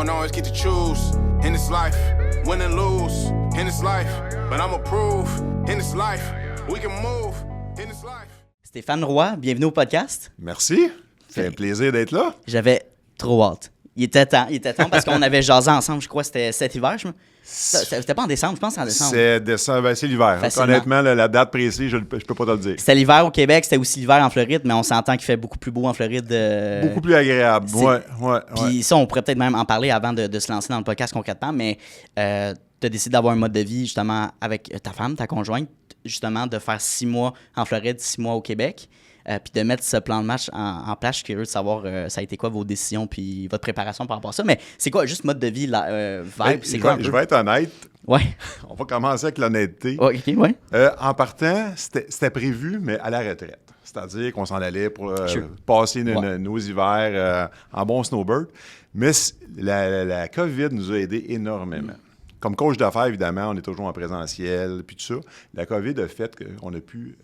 don't always get to choose in this life, win and lose in this life, but I'ma prove in this life, we can move in this life. Stéphane Roy, bienvenue au podcast. Merci, c'est un plaisir d'être là. J'avais trop hâte. Il était temps parce qu'on avait jasé ensemble, je crois que c'était cet hiver. C'était pas en décembre, je pense que c'est en décembre. C'est décembre, c'est l'hiver. Facilement. Honnêtement, la date précise, je peux pas te le dire. C'était l'hiver au Québec, c'était aussi l'hiver en Floride, mais on s'entend qu'il fait beaucoup plus beau en Floride. Beaucoup plus agréable, ouais. Puis ça, on pourrait peut-être même en parler avant de se lancer dans le podcast concrètement, mais tu as décidé d'avoir un mode de vie justement avec ta femme, ta conjointe, justement de faire 6 mois en Floride, 6 mois au Québec. Puis de mettre ce plan de match en place. Je suis curieux de savoir ça a été quoi vos décisions puis votre préparation par rapport à ça. Mais c'est quoi, juste mode de vie, vibe, c'est quoi un peu? Je vais être honnête. Ouais. On va commencer avec l'honnêteté. Oh, OK, ouais. En partant, c'était prévu, mais à la retraite. C'est-à-dire qu'on s'en allait pour Sure. passer nos hivers en bon snowbird. Mais la COVID nous a aidés énormément. Comme coach d'affaires, évidemment, on est toujours en présentiel, puis tout ça. La COVID a fait qu'on a pu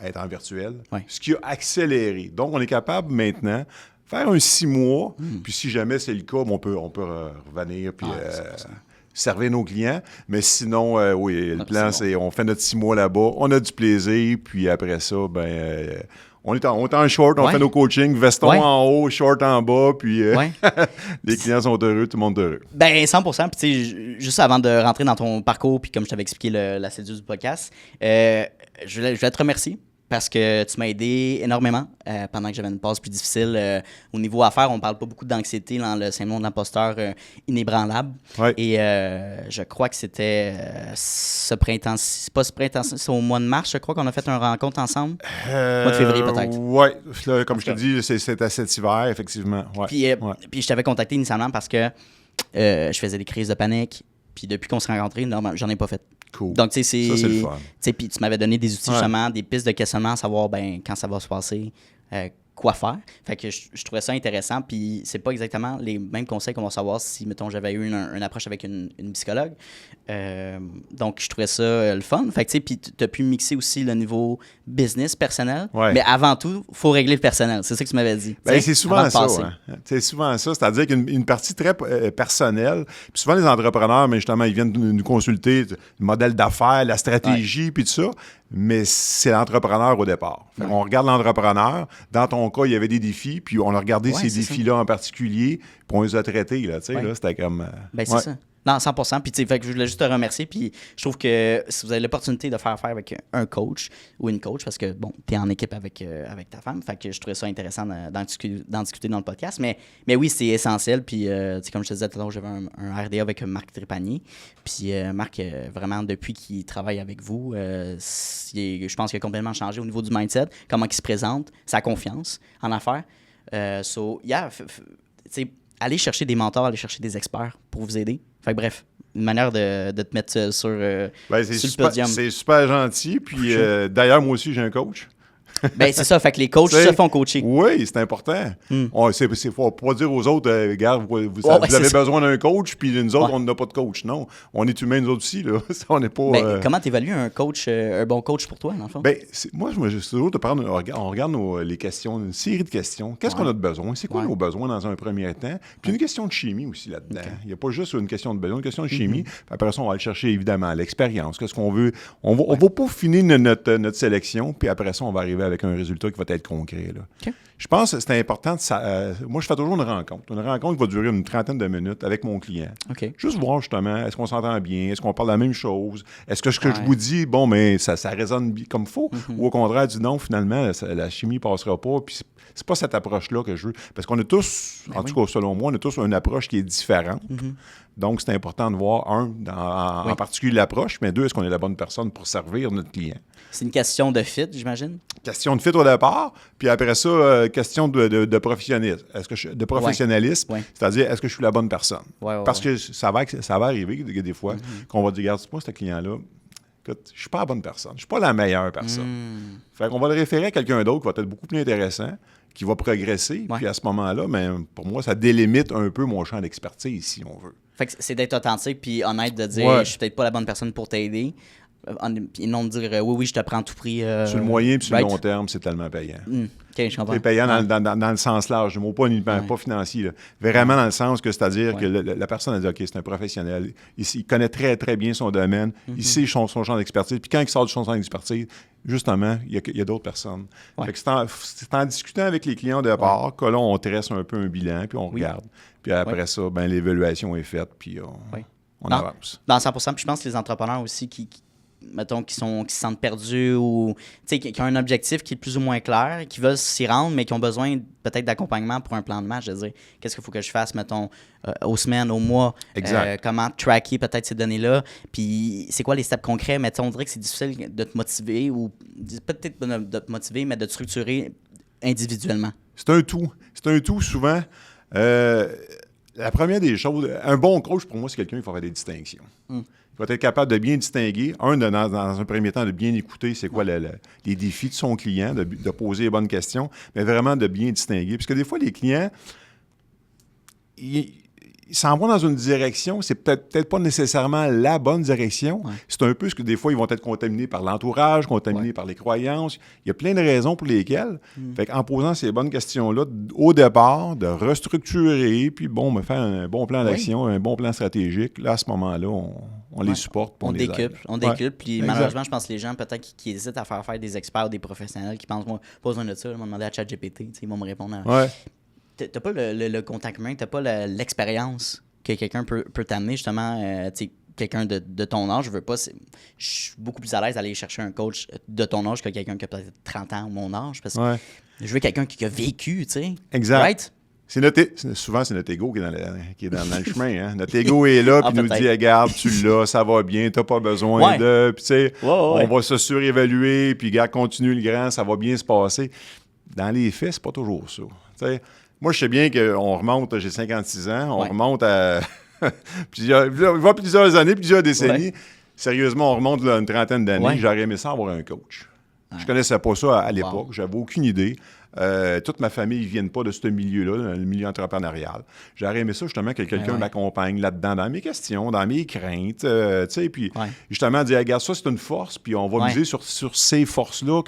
être en virtuel, ce qui a accéléré. Donc, on est capable maintenant de faire un 6 mois, puis si jamais c'est le cas, on peut revenir puis servir nos clients. Mais sinon, oui, le plan, c'est on fait notre 6 mois là-bas, on a du plaisir, puis après ça, on est en short, on fait nos coachings, veston en haut, short en bas, puis les clients sont heureux, tout le monde est heureux. Ben 100%. Puis tu sais, juste avant de rentrer dans ton parcours, puis comme je t'avais expliqué la cédule du podcast, je voulais te remercier parce que tu m'as aidé énormément pendant que j'avais une pause plus difficile. Au niveau affaires, on parle pas beaucoup d'anxiété dans le syndrome de l'imposteur inébranlable. Ouais. Et je crois que c'était ce printemps, c'est pas ce printemps, c'est au mois de mars, je crois qu'on a fait une rencontre ensemble. Mois de février peut-être. Oui, comme je te dis, c'était cet hiver, effectivement. Ouais. Puis je t'avais contacté initialement parce que je faisais des crises de panique. Puis depuis qu'on s'est rencontrés, j'en ai pas fait. Cool. Donc, tu sais, ça, c'est le fun. Puis tu m'avais donné des outils, justement, des pistes de questionnement, à savoir quand ça va se passer, quoi faire. Fait que je trouvais ça intéressant. Puis c'est pas exactement les mêmes conseils qu'on va savoir si, mettons, j'avais eu une approche avec une psychologue. Donc, je trouvais ça le fun. Fait que, tu sais, puis tu as pu mixer aussi le niveau business, personnel. Ouais. Mais avant tout, il faut régler le personnel. C'est ça que tu m'avais dit. C'est souvent ça. C'est souvent ça. C'est-à-dire qu'une partie très personnelle. Puis souvent, les entrepreneurs, mais justement, ils viennent nous consulter le modèle d'affaires, la stratégie, puis tout ça. Mais c'est l'entrepreneur au départ. On regarde l'entrepreneur. Dans ton cas, il y avait des défis, puis on a regardé ces défis-là en particulier, puis on les a traités. Là, là, c'était comme... c'est ça. Non, 100%. Puis, tu sais, fait que je voulais juste te remercier. Puis, je trouve que si vous avez l'opportunité de faire affaire avec un coach ou une coach, parce que, bon, tu es en équipe avec ta femme, fait que je trouvais ça intéressant d'en discuter dans le podcast. Mais oui, c'est essentiel. Puis, tu sais, comme je te disais tout à l'heure, j'avais un RDA avec Marc Trépanier. Puis, Marc, vraiment, depuis qu'il travaille avec vous, je pense qu'il a complètement changé au niveau du mindset, comment il se présente, sa confiance en affaires. Tu sais, aller chercher des mentors, aller chercher des experts pour vous aider. Fait que bref, une manière de te mettre sur le podium. C'est super gentil. Puis d'ailleurs, moi aussi, j'ai un coach. C'est ça. Fait que les coachs se font coacher. Oui, c'est important. Il faut pas dire aux autres, regarde, vous avez besoin d'un coach, puis nous autres, on n'a pas de coach. Non, on est humains, nous autres aussi. Là. On n'est pas... Comment tu évalues un bon coach pour toi, dans le fond? Moi, je toujours te prendre... On regarde les questions, une série de questions. Qu'est-ce qu'on a de besoin? C'est quoi nos besoins dans un premier temps? Puis une question de chimie aussi là-dedans. Il n'y a pas juste une question de besoin, une question de chimie. Puis après ça, on va aller chercher, évidemment, l'expérience. Qu'est-ce qu'on veut? On va peaufiner notre sélection, puis après ça, on va arriver avec un résultat qui va être concret. Là. Okay. Je pense que c'est important. Moi, je fais toujours une rencontre. Une rencontre qui va durer une 30aine de minutes avec mon client. Okay. Juste voir, justement, est-ce qu'on s'entend bien? Est-ce qu'on parle de la même chose? Est-ce que ce que je vous dis, bon, mais ça résonne comme il faut? Ou au contraire, du non, finalement, la chimie ne passera pas. Puis c'est pas cette approche-là que je veux. Parce qu'on a tous, en tout cas, selon moi, on a tous une approche qui est différente. Donc, c'est important de voir, en particulier l'approche, mais 2, est-ce qu'on est la bonne personne pour servir notre client? C'est une question de fit, j'imagine? Question de fit au départ, puis après ça, question de professionnalisme. C'est-à-dire, est-ce que je suis la bonne personne? Parce que ça va arriver des fois qu'on va dire, regarde, moi, ce client-là, écoute, je suis pas la bonne personne. Je suis pas la meilleure personne. Fait qu'on va le référer à quelqu'un d'autre qui va être beaucoup plus intéressant, qui va progresser, puis à ce moment-là, pour moi, ça délimite un peu mon champ d'expertise, si on veut. Fait que c'est d'être authentique puis honnête de dire, je suis peut-être pas la bonne personne pour t'aider. Et non de dire oui, je te prends à tout prix. Sur le moyen et sur right? le long terme, c'est tellement payant. OK, je comprends. C'est payant Ouais. dans le sens large, du mot, pas uniquement, pas financier. Là. Vraiment dans le sens que c'est-à-dire que la personne a dit, OK, c'est un professionnel. Il connaît très, très bien son domaine. Il sait son champ d'expertise. Puis quand il sort de son champ d'expertise, justement, il y a d'autres personnes. Ouais. Fait que c'est en discutant avec les clients de départ que là, on tresse un peu un bilan, puis on regarde. Puis après ça, ben, l'évaluation est faite, puis on avance. Dans 100%. Puis je pense que les entrepreneurs aussi mettons, qui se sentent perdus ou qui ont un objectif qui est plus ou moins clair, qui veulent s'y rendre, mais qui ont besoin peut-être d'accompagnement pour un plan de match. Je veux dire, qu'est-ce qu'il faut que je fasse, mettons, aux semaines, aux mois, comment tracker peut-être ces données-là, puis c'est quoi les steps concrets, mais on dirait que c'est difficile de te motiver ou peut-être de te motiver, mais de te structurer individuellement. C'est un tout. C'est un tout souvent. La première des choses, un bon coach, pour moi, c'est quelqu'un qui va faire des distinctions. Il va être capable de bien distinguer, dans un premier temps, de bien écouter c'est quoi les défis de son client, de poser les bonnes questions, mais vraiment de bien distinguer. Parce que des fois, les clients, ils s'en vont dans une direction, c'est peut-être pas nécessairement la bonne direction. Ouais. C'est un peu ce que des fois, ils vont être contaminés par l'entourage, contaminés par les croyances. Il y a plein de raisons pour lesquelles. Fait qu'en posant ces bonnes questions-là, au départ, de restructurer, puis me faire un bon plan d'action, un bon plan stratégique, là, à ce moment-là, on les supporte. On décuple. Puis malheureusement, je pense que les gens, peut-être, qui hésitent à faire des experts, des professionnels, qui pensent, moi, pas besoin de ça, ils m'ont demandé à ChatGPT, ils vont me répondre. T'as pas le contact humain, t'as pas l'expérience que quelqu'un peut t'amener, justement, quelqu'un de ton âge. Je suis beaucoup plus à l'aise d'aller chercher un coach de ton âge que quelqu'un qui a peut-être 30 ans ou mon âge, parce que je veux quelqu'un qui a vécu, tu sais. Exact. Right? Souvent, c'est notre ego qui est dans le chemin. Hein? Notre ego est là, puis nous dit, regarde, tu l'as, ça va bien, t'as pas besoin de... Puis tu sais, on va se surévaluer, puis regarde, continue le grand, ça va bien se passer. Dans les faits, c'est pas toujours ça. T'sais, moi, je sais bien qu'on remonte, j'ai 56 ans, on remonte à plusieurs années, plusieurs décennies. Sérieusement, on remonte là, une trentaine d'années. J'aurais aimé ça avoir un coach. Je connaissais pas ça à l'époque, j'avais aucune idée. Toute ma famille ne vient pas de ce milieu-là, le milieu entrepreneurial. J'aurais aimé ça justement que quelqu'un m'accompagne là-dedans, dans mes questions, dans mes craintes, tu sais, puis justement dire, regarde, ça c'est une force, puis on va miser sur ces forces-là,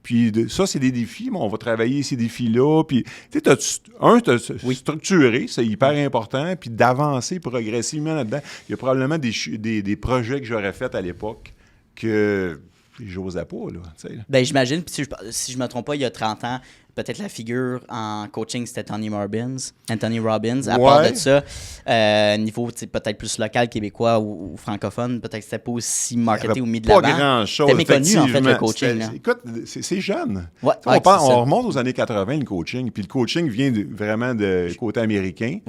puis ça c'est des défis, mais on va travailler ces défis-là, puis tu sais, structurer, c'est hyper important, puis d'avancer progressivement là-dedans. Il y a probablement des projets que j'aurais faits à l'époque que j'osais pas, là, tu sais. Ben, j'imagine, puis si je me trompe pas, il y a 30 ans, peut-être la figure en coaching, c'était Anthony Robbins. À part de ça, niveau peut-être plus local, québécois ou francophone, peut-être que c'était pas aussi marketé ou mis de l'avant. Pas grand-chose. C'était méconnu, en fait, le coaching. Écoute, c'est jeune. On remonte aux années 80, le coaching, puis le coaching vient vraiment de côté américain.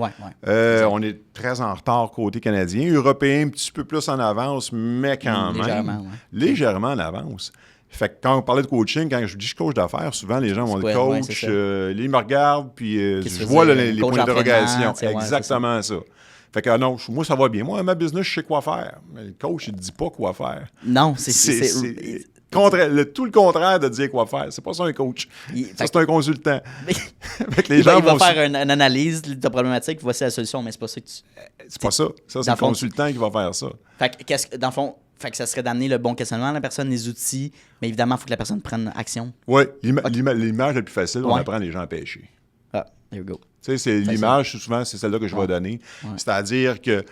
On est très en retard côté canadien. Européen, un petit peu plus en avance, mais quand même. Légèrement en avance. Fait que quand on parlait de coaching, quand je dis coach d'affaires, souvent les gens vont dire coach, ils me regardent, puis je vois les points d'interrogation. Exactement ça. Fait que non, moi ça va bien. Moi, ma business, je sais quoi faire. Mais le coach, il ne dit pas quoi faire. Non, tout le contraire de dire quoi faire. C'est pas ça un coach. C'est un consultant. Il va faire une analyse de ta problématique, voici la solution, mais c'est pas ça que tu... C'est pas ça. Ça, c'est le consultant qui va faire ça. Fait que, dans le fond, ça serait d'amener le bon questionnement à la personne, les outils, mais évidemment, il faut que la personne prenne action. Oui, l'image la plus facile, on apprend les gens à pêcher. Ah, there you go. Tu sais, l'image, souvent, c'est celle-là que je vais donner. C'est-à-dire que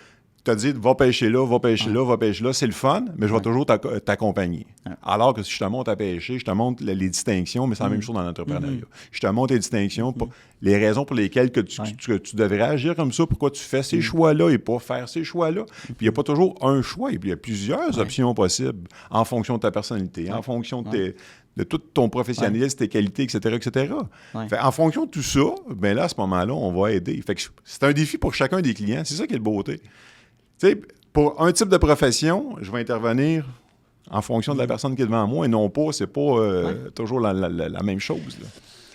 tu as dit, va pêcher là, va pêcher là, va pêcher là. C'est le fun, mais je vais toujours t'accompagner. Alors que si je te montre à pêcher, je te montre les distinctions, mais c'est la même chose dans l'entrepreneuriat. Je te montre les distinctions, les raisons pour lesquelles que tu devrais agir comme ça, pourquoi tu fais ces choix-là et pas faire ces choix-là. Puis il n'y a pas toujours un choix, et puis il y a plusieurs options possibles en fonction de ta personnalité, en fonction de tout ton professionnalisme, tes qualités, etc., etc. Fait, en fonction de tout ça, bien là, à ce moment-là, on va aider. Fait que c'est un défi pour chacun des clients. C'est ça qui est de beauté. Tu sais, pour un type de profession, je vais intervenir en fonction de la personne qui est devant moi et non pas, c'est pas toujours la même chose.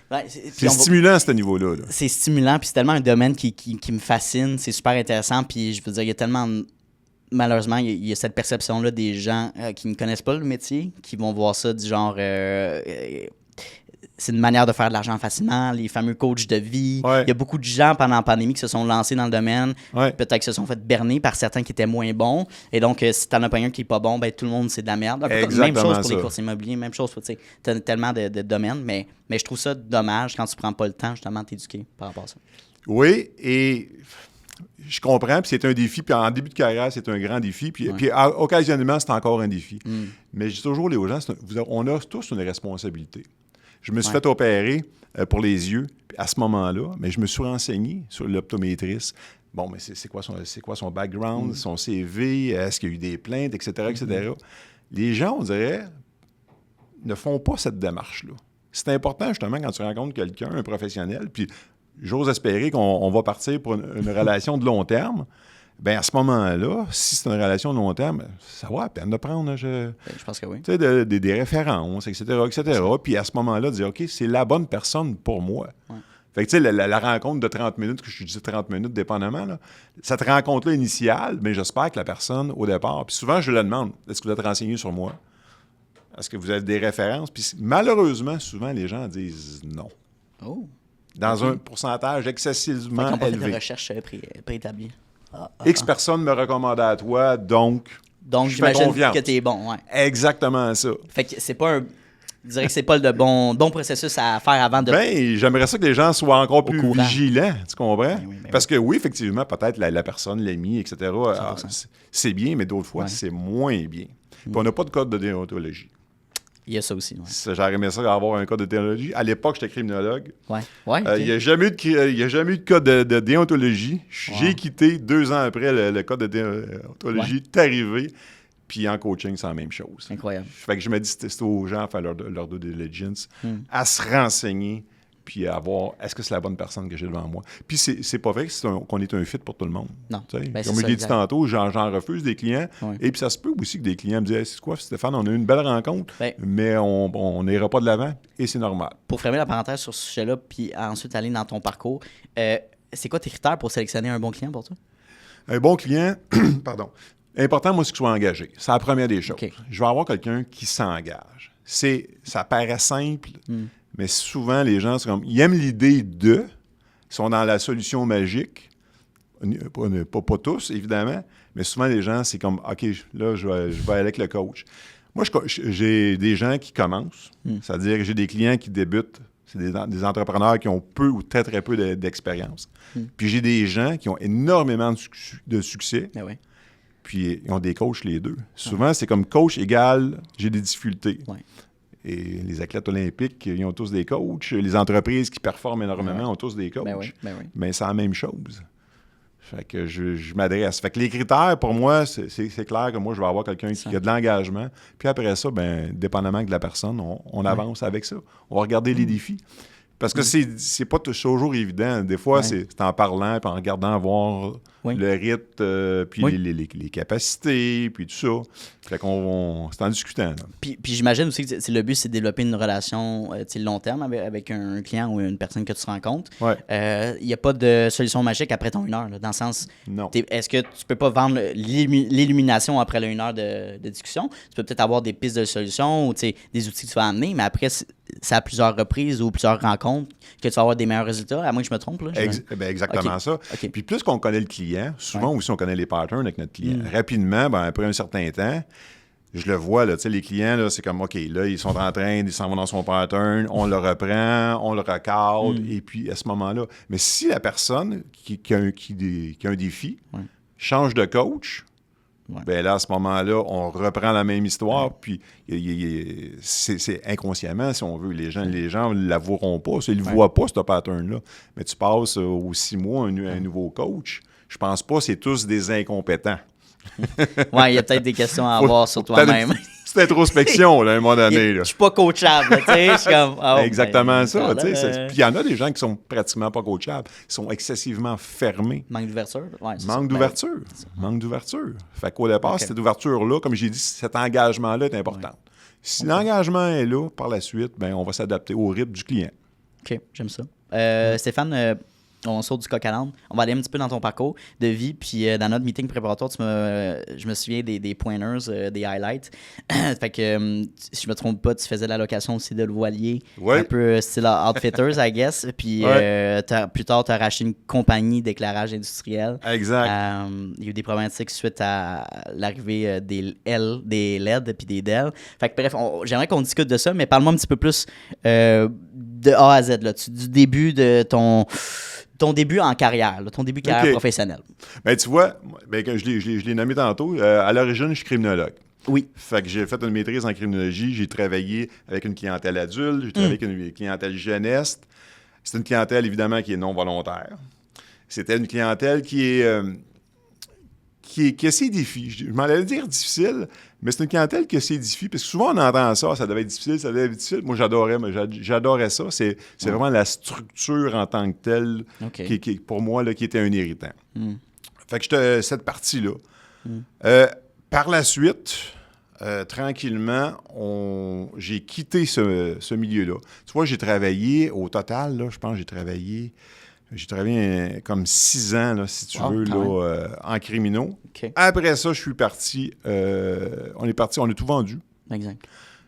Là. C'est stimulant à ce niveau-là. Là. C'est stimulant, puis c'est tellement un domaine qui me fascine. C'est super intéressant, puis je veux dire, il y a tellement... Malheureusement, il y a cette perception-là des gens qui ne connaissent pas le métier, qui vont voir ça du genre... c'est une manière de faire de l'argent facilement, les fameux coachs de vie. Ouais. Il y a beaucoup de gens pendant la pandémie qui se sont lancés dans le domaine, Ouais. peut-être qui se sont fait berner par certains qui étaient moins bons. Et donc, si t'en as pas un qui est pas bon, ben tout le monde, c'est de la merde. Un peu comme- même Exactement chose pour ça. les courses immobiliers, même chose pour, tu sais, t'as tellement de domaines, mais je trouve ça dommage quand tu prends pas le temps, justement, de t'éduquer par rapport à ça. Oui, et je comprends, puis c'est un défi, puis en début de carrière, c'est un grand défi, puis occasionnellement, c'est encore un défi. Mais je dis toujours aux gens, on a tous une responsabilité. Je me suis fait opérer pour les yeux à ce moment-là, mais je me suis renseigné sur l'optométriste. Bon, mais c'est quoi son background, son CV, est-ce qu'il y a eu des plaintes, etc., etc. Les gens, on dirait, ne font pas cette démarche-là. C'est important, justement, quand tu rencontres quelqu'un, un professionnel, puis j'ose espérer qu'on va partir pour une relation de long terme. Bien, à ce moment-là, si c'est une relation de long terme, ça vaut la peine de prendre Je pense que oui. tu sais, des références, etc., etc. Puis à ce moment-là, dire, OK, c'est la bonne personne pour moi. Ouais. Fait que, tu sais, la rencontre de 30 minutes, que je te dis 30 minutes, dépendamment, là, cette rencontre-là initiale, mais j'espère que la personne, au départ, puis souvent, je le demande, est-ce que vous êtes renseigné sur moi? Est-ce que vous avez des références? Puis malheureusement, souvent, les gens disent non. Oh. Dans un pourcentage Ils excessivement n'ont pas fait de élevé. recherche préétablie. X personnes me recommandent à toi, donc Donc, je fais j'imagine confiance. que t'es bon, ouais. Exactement ça. Fait que c'est pas un... Je dirais que c'est pas le bon processus à faire avant de... Ben, j'aimerais ça que les gens soient encore plus courant. vigilants, tu comprends? oui, ben Parce que oui, effectivement, peut-être la personne, l'ami, etc., c'est bien, mais d'autres fois, c'est moins bien. Puis on n'a pas de code de déontologie. Il y a ça aussi, ouais. J'aurais aimé ça avoir un code de déontologie. À l'époque, j'étais criminologue. Ouais, ok. Il n'y a jamais eu de code de déontologie. J'ai quitté 2 ans après le code de déontologie. T'es arrivé. Puis en coaching, c'est la même chose. Incroyable. Fait que je me dis, c'est aux gens à faire leur due diligence, à se renseigner, puis à voir, est-ce que c'est la bonne personne que j'ai devant moi? Puis c'est pas vrai qu'on est un fit pour tout le monde. Non. Tu sais, Ben, c'est comme je ça, l'ai dit exact. tantôt, j'en refuse des clients. Ouais. Et puis ça se peut aussi que des clients me disent, hey, c'est quoi, Stéphane, on a eu une belle rencontre, Ben, mais on n'ira pas de l'avant, et c'est normal. pour fermer la parenthèse sur ce sujet-là, puis ensuite aller dans ton parcours, c'est quoi tes critères pour sélectionner un bon client pour toi? Un bon client, pardon, important, moi, c'est qu'il soit engagé. C'est la première des choses. OK. Je vais avoir quelqu'un qui s'engage. Ça paraît simple, mais souvent, les gens, c'est comme, ils aiment l'idée ils sont dans la solution magique. Pas tous, évidemment, mais souvent, les gens, c'est comme, OK, là, je vais aller avec le coach. Moi, j'ai des gens qui commencent, c'est-à-dire que j'ai des clients qui débutent. C'est des entrepreneurs qui ont peu ou très, très peu d'expérience. Puis j'ai des gens qui ont énormément de succès, Ben oui. puis ils ont des coachs les deux. Souvent, c'est comme coach égale j'ai des difficultés. Ouais. Et les athlètes olympiques, ils ont tous des coachs. Les entreprises qui performent énormément ont tous des coachs. Ben oui, ben oui. Mais c'est la même chose. Fait que je m'adresse. Fait que les critères, pour moi, c'est clair que moi, je vais avoir quelqu'un qui a de l'engagement. Puis après ça, ben, dépendamment de la personne, on avance avec ça. On va regarder les défis. Parce que c'est pas toujours évident. Des fois, c'est en parlant, puis en regardant voir le rythme, puis les capacités, puis tout ça. Fait qu'on c'est en discutant. Là. Puis j'imagine aussi que le but, c'est de développer une relation long terme avec un client ou une personne que tu rencontres. Ouais. Il n'y a pas de solution magique après ton 1 heure, là, dans le sens... Non. Est-ce que tu peux pas vendre l'illumination après le 1 heure de discussion? Tu peux peut-être avoir des pistes de solutions ou des outils que tu vas amener, mais après, c'est à plusieurs reprises ou plusieurs rencontres que tu vas avoir des meilleurs résultats, à moins que je me trompe. Là, Exactement ça. OK. Puis plus qu'on connaît le client, souvent aussi on connaît les patterns avec notre client. Rapidement, ben, après un certain temps, je le vois, là, les clients, là, c'est comme, OK, là, ils sont en train, ils s'en vont dans son pattern, on le reprend, on le recadre, et puis à ce moment-là. Mais si la personne qui a un défi change de coach, ben là, à ce moment-là, on reprend la même histoire, puis c'est inconsciemment, si on veut. Les gens ne l'avoueront pas, ils ne le voient pas, ce pattern-là. Mais tu passes aux 6 mois un nouveau coach, je pense pas que c'est tous des incompétents. Oui, il y a peut-être des questions à avoir sur toi-même. C'est introspection, là, à un moment donné. Je suis pas coachable, tu sais. Je suis comme... Exactement ça, tu sais. Puis il y en a des gens qui sont pratiquement pas coachables, ils sont excessivement fermés. Manque d'ouverture. Ouais, Manque d'ouverture. Manque d'ouverture. Fait qu'au départ, cette ouverture-là, comme j'ai dit, cet engagement-là est important. Si l'engagement est là, par la suite, ben, on va s'adapter au rythme du client. OK, j'aime ça. Stéphane, on saute du coq à l'âne. On va aller un petit peu dans ton parcours de vie. Puis dans notre meeting préparatoire, je me souviens des pointers, des highlights. Fait que, si je me trompe pas, tu faisais la location aussi de le voilier. Ouais. Un peu style Outfitters, I guess. Puis plus tard, tu as racheté une compagnie d'éclairage industriel. Exact. Il y a eu des problématiques suite à l'arrivée des LED puis des Dell. Fait que bref, j'aimerais qu'on discute de ça, mais parle-moi un petit peu plus de A à Z, là, du début de ton début en carrière, là, ton début de carrière professionnelle. Ben, tu vois, quand je l'ai nommé tantôt, à l'origine, je suis criminologue. Oui. Fait que j'ai fait une maîtrise en criminologie. J'ai travaillé avec une clientèle adulte, j'ai travaillé avec une clientèle jeunesse. C'est une clientèle, évidemment, qui est non volontaire. C'était une clientèle qui est ses défis. Je m'en allais dire difficile, mais c'est une clientèle qui a ses défis. Parce que souvent, on entend ça devait être difficile, ça devait être difficile. Moi, j'adorais ça. C'est vraiment la structure en tant que telle qui pour moi, là, qui était un irritant. Fait que cette partie-là. Par la suite, tranquillement, j'ai quitté ce milieu-là. Tu vois, j'ai travaillé au total, là, je pense que j'ai travaillé comme 6 ans, là, si tu veux, là, en criminaux. Okay. Après ça, je suis parti. On a tout vendu. Exact.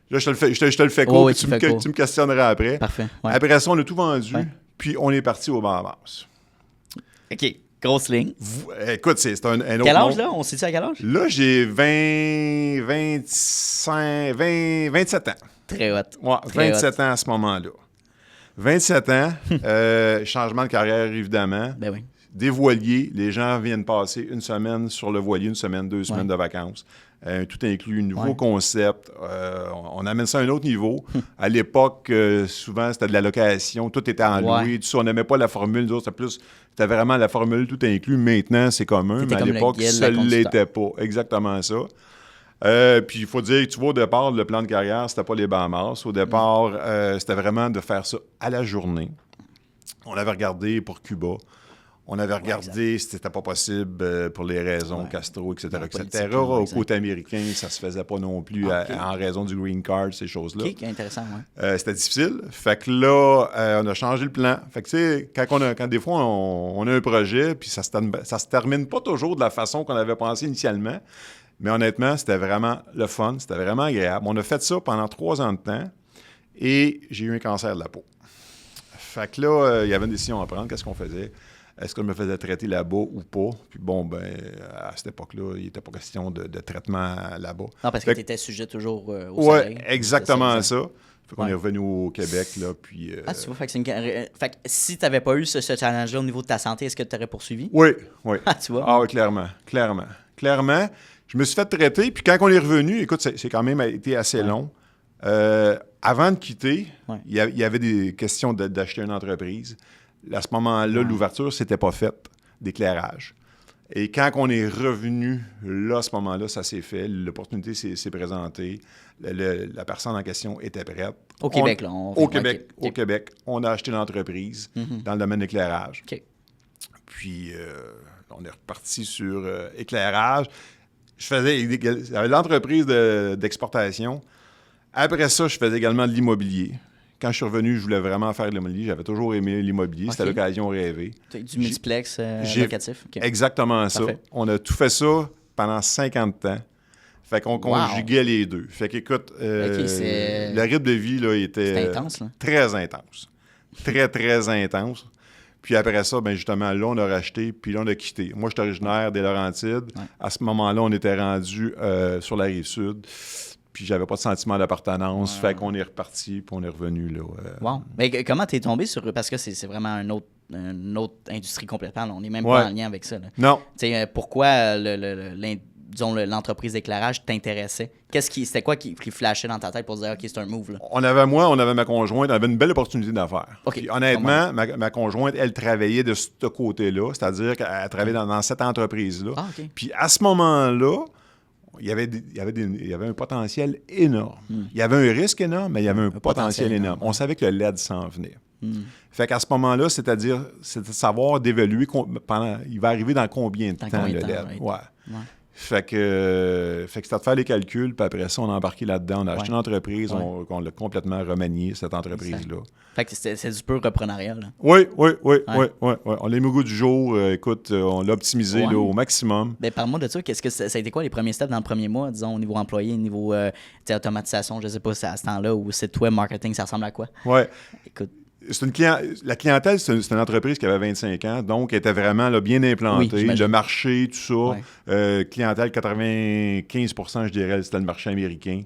Là, je te le fais court, oui, tu me questionneras après. Parfait. Ouais. Après ça, on a tout vendu, puis on est parti aux Bahamas. OK. Grosse ligne. Écoute, c'est un autre Quel âge, monde. là? On sait-tu à quel âge? Là, j'ai 27 ans. Très hot. Ouais, Très 27 ans à ce moment-là. 27 ans, changement de carrière, évidemment. Ben oui. Des voiliers, les gens viennent passer une semaine sur le voilier, 1 semaine, 2 semaines de vacances. Tout inclus, nouveau concept. On amène ça à un autre niveau. À l'époque, souvent, c'était de la location. Tout était en loué. Tout ça, on n'aimait pas la formule. C'était vraiment la formule tout inclus. Maintenant, c'est commun. Mais à l'époque, ça ne l'était pas. Exactement ça. Puis il faut dire que tu vois, au départ, le plan de carrière, c'était pas les Bahamas. Au départ, c'était vraiment de faire ça à la journée. On avait regardé pour Cuba. On avait regardé si c'était pas possible pour les raisons Castro, etc. Au côté américain, ça se faisait pas non plus en raison du green card, ces choses-là. OK, intéressant, c'était difficile. Fait que là, on a changé le plan. Fait que tu sais, quand des fois on a un projet, puis ça se termine pas toujours de la façon qu'on avait pensé initialement. Mais honnêtement, c'était vraiment le fun, c'était vraiment agréable. On a fait ça pendant 3 ans de temps et j'ai eu un cancer de la peau. Fait que là, il y avait une décision à prendre. Qu'est-ce qu'on faisait? Est-ce que je me faisais traiter là-bas ou pas? Puis bon, à cette époque-là, il n'était pas question de traitement là-bas. Non, parce que tu étais sujet toujours au soleil. Oui, exactement ça. Fait qu'on est revenu au Québec, là, puis... tu vois, fait que si tu n'avais pas eu ce challenge-là au niveau de ta santé, est-ce que tu aurais poursuivi? Oui. Tu vois? Ah oui, clairement. Je me suis fait traiter, puis quand on est revenu, écoute, c'est quand même été assez long. Avant de quitter, il y avait des questions d'acheter une entreprise. À ce moment-là, l'ouverture, c'était pas faite d'éclairage. Et quand on est revenu, là, à ce moment-là, ça s'est fait. L'opportunité s'est présentée. La personne en question était prête. Au Québec, là. Au Québec. On a acheté l'entreprise dans le domaine d'éclairage. OK. Puis, on est reparti sur éclairage. J'avais l'entreprise d'exportation. Après ça, je faisais également de l'immobilier. Quand je suis revenu, je voulais vraiment faire de l'immobilier. J'avais toujours aimé l'immobilier. C'était l'occasion rêvée. Du multiplex locatif. Okay. Exactement Parfait. Ça. On a tout fait ça pendant 50 ans. Fait qu'on conjuguait les deux. Fait qu'écoute, le rythme de vie là, était intense, là. Très intense. Très, très intense. Puis après ça, justement, là, on a racheté, puis là, on a quitté. Moi, je suis originaire des Laurentides. Ouais. À ce moment-là, on était rendu sur la Rive-Sud. Puis j'avais pas de sentiment d'appartenance. Fait qu'on est reparti, puis on est revevenu, là. Wow. Mais comment t'es tombé sur... Parce que c'est vraiment une autre industrie complètement. Là. On n'est même pas en lien avec ça. Là. Non. Pourquoi l'entreprise d'éclairage t'intéressait? C'était quoi qui flashait dans ta tête pour dire, OK, c'est un move, là? On avait ma conjointe, on avait une belle opportunité d'affaires. Okay. Puis, honnêtement, ma conjointe, elle travaillait de ce côté-là, c'est-à-dire qu'elle travaillait dans cette entreprise-là. Ah, OK. Puis à ce moment-là, il y avait un potentiel énorme. Il y avait un risque énorme, mais il y avait un potentiel énorme. On savait que le LED s'en venait. Fait qu'à ce moment-là, c'est de savoir d'évaluer il va arriver dans combien de temps le LED. Ouais. Fait que c'était de faire les calculs, puis après ça, on a embarqué là-dedans. On a acheté une entreprise, on l'a complètement remaniée, cette entreprise-là. Fait que c'est du pur reprenariat, là. Oui. On l'a mis au goût du jour. Écoute, on l'a optimisé là, au maximum. Ben, parle-moi de ça. Qu'est-ce que ça a été quoi les premiers steps dans le premier mois, disons, au niveau employé, au niveau automatisation, je sais pas si à ce temps-là, ou site web marketing, ça ressemble à quoi? Oui. Écoute. La clientèle, c'est une entreprise qui avait 25 ans, donc elle était vraiment là, bien implantée. Le marché, tout ça. Clientèle, 95%, je dirais, c'était le marché américain.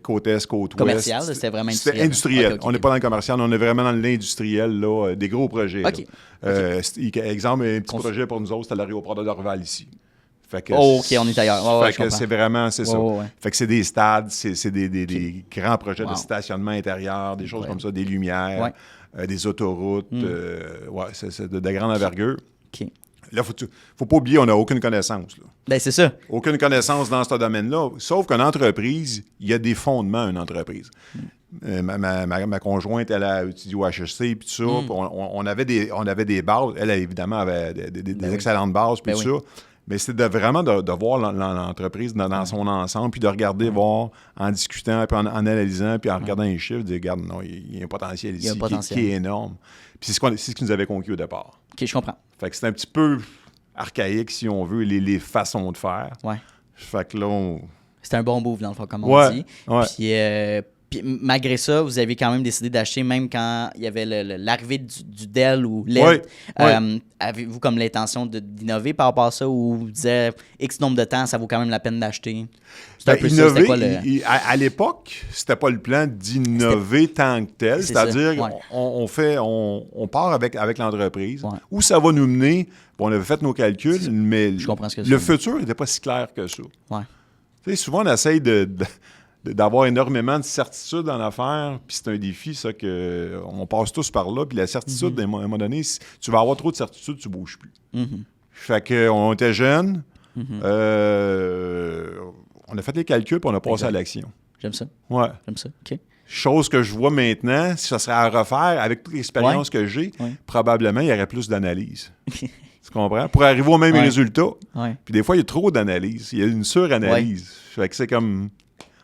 Côte Est, côte Ouest. Commercial, c'était vraiment industriel. C'était industriel. On n'est pas dans le commercial, on est vraiment dans l'industriel, là, des gros projets. Exemple, un petit projet pour nous autres, c'était l'aéroport de Dorval ici. Fait que OK, on est ailleurs. Fait que c'est vraiment, c'est ça. Fait que c'est des stades, c'est des grands projets de stationnement intérieur, des choses comme ça, des lumières, des autoroutes. C'est de grande envergure. OK. Là, faut pas oublier, on n'a aucune connaissance. Là. Ben, c'est ça. Aucune connaissance dans ce domaine-là. Sauf qu'une entreprise, il y a des fondements à une entreprise. Ma conjointe, elle a étudié au HEC, puis tout ça. Puis on avait des bases. Elle, évidemment, avait des excellentes bases, puis tout ça. Mais c'est vraiment de voir l'entreprise dans son ensemble, puis de regarder, voir, en discutant, puis en analysant, puis en regardant les chiffres, de dire, regarde, non, il y a un potentiel ici qui est énorme. Puis c'est ce qui nous avait conquis au départ. OK, je comprends. Fait que c'est un petit peu archaïque, si on veut, les façons de faire. Ouais. Fait que là, c'est un bon move, dans le fond, comme on dit. Puis malgré ça, vous avez quand même décidé d'acheter, même quand il y avait l'arrivée du Dell ou LED. Avez-vous comme l'intention d'innover par rapport à ça, ou vous disiez X nombre de temps, ça vaut quand même la peine d'acheter? C'est un peu innover, ça, à l'époque, c'était pas le plan d'innover tant que tel. C'est-à-dire on part avec l'entreprise. Où ça va nous mener? Bon, on avait fait nos calculs, mais le futur n'était pas si clair que ça. Tu sais, souvent, on essaye d'avoir énormément de certitude dans l'affaire, puis c'est un défi, ça, qu'on passe tous par là, puis la certitude, à un moment donné, si tu vas avoir trop de certitude, tu ne bouges plus. Fait qu'on était jeunes, on a fait les calculs, puis on a passé à l'action. J'aime ça. Ouais. J'aime ça, OK. Chose que je vois maintenant, si ça serait à refaire, avec toute l'expérience que j'ai, probablement, il y aurait plus d'analyse. Tu comprends? Pour arriver au même résultat. Puis des fois, il y a trop d'analyse. Il y a une suranalyse. Fait que c'est comme...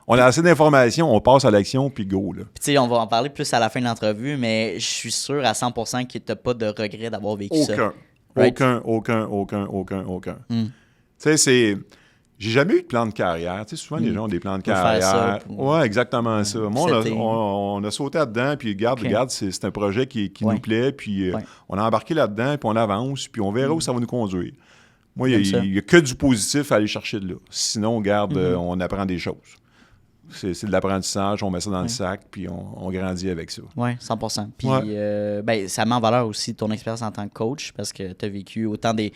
On a assez d'informations, on passe à l'action, puis go. Là. Puis tu sais, on va en parler plus à la fin de l'entrevue, mais je suis sûr à 100% que tu n'as pas de regret d'avoir vécu ça. Aucun. Tu sais, c'est... J'ai jamais eu de plan de carrière. Tu sais, souvent, les gens ont des plans de carrière. Ouais, exactement ça. Moi, on a sauté là-dedans, puis regarde, c'est un projet qui nous plaît, puis on a embarqué là-dedans, puis on avance, puis on verra où ça va nous conduire. Moi, il n'y a que du positif à aller chercher de là. Sinon, regarde, on apprend des choses. C'est de l'apprentissage, on met ça dans le sac, puis on grandit avec ça. Oui, 100%. Puis ça met en valeur aussi ton expérience en tant que coach, parce que tu as vécu autant des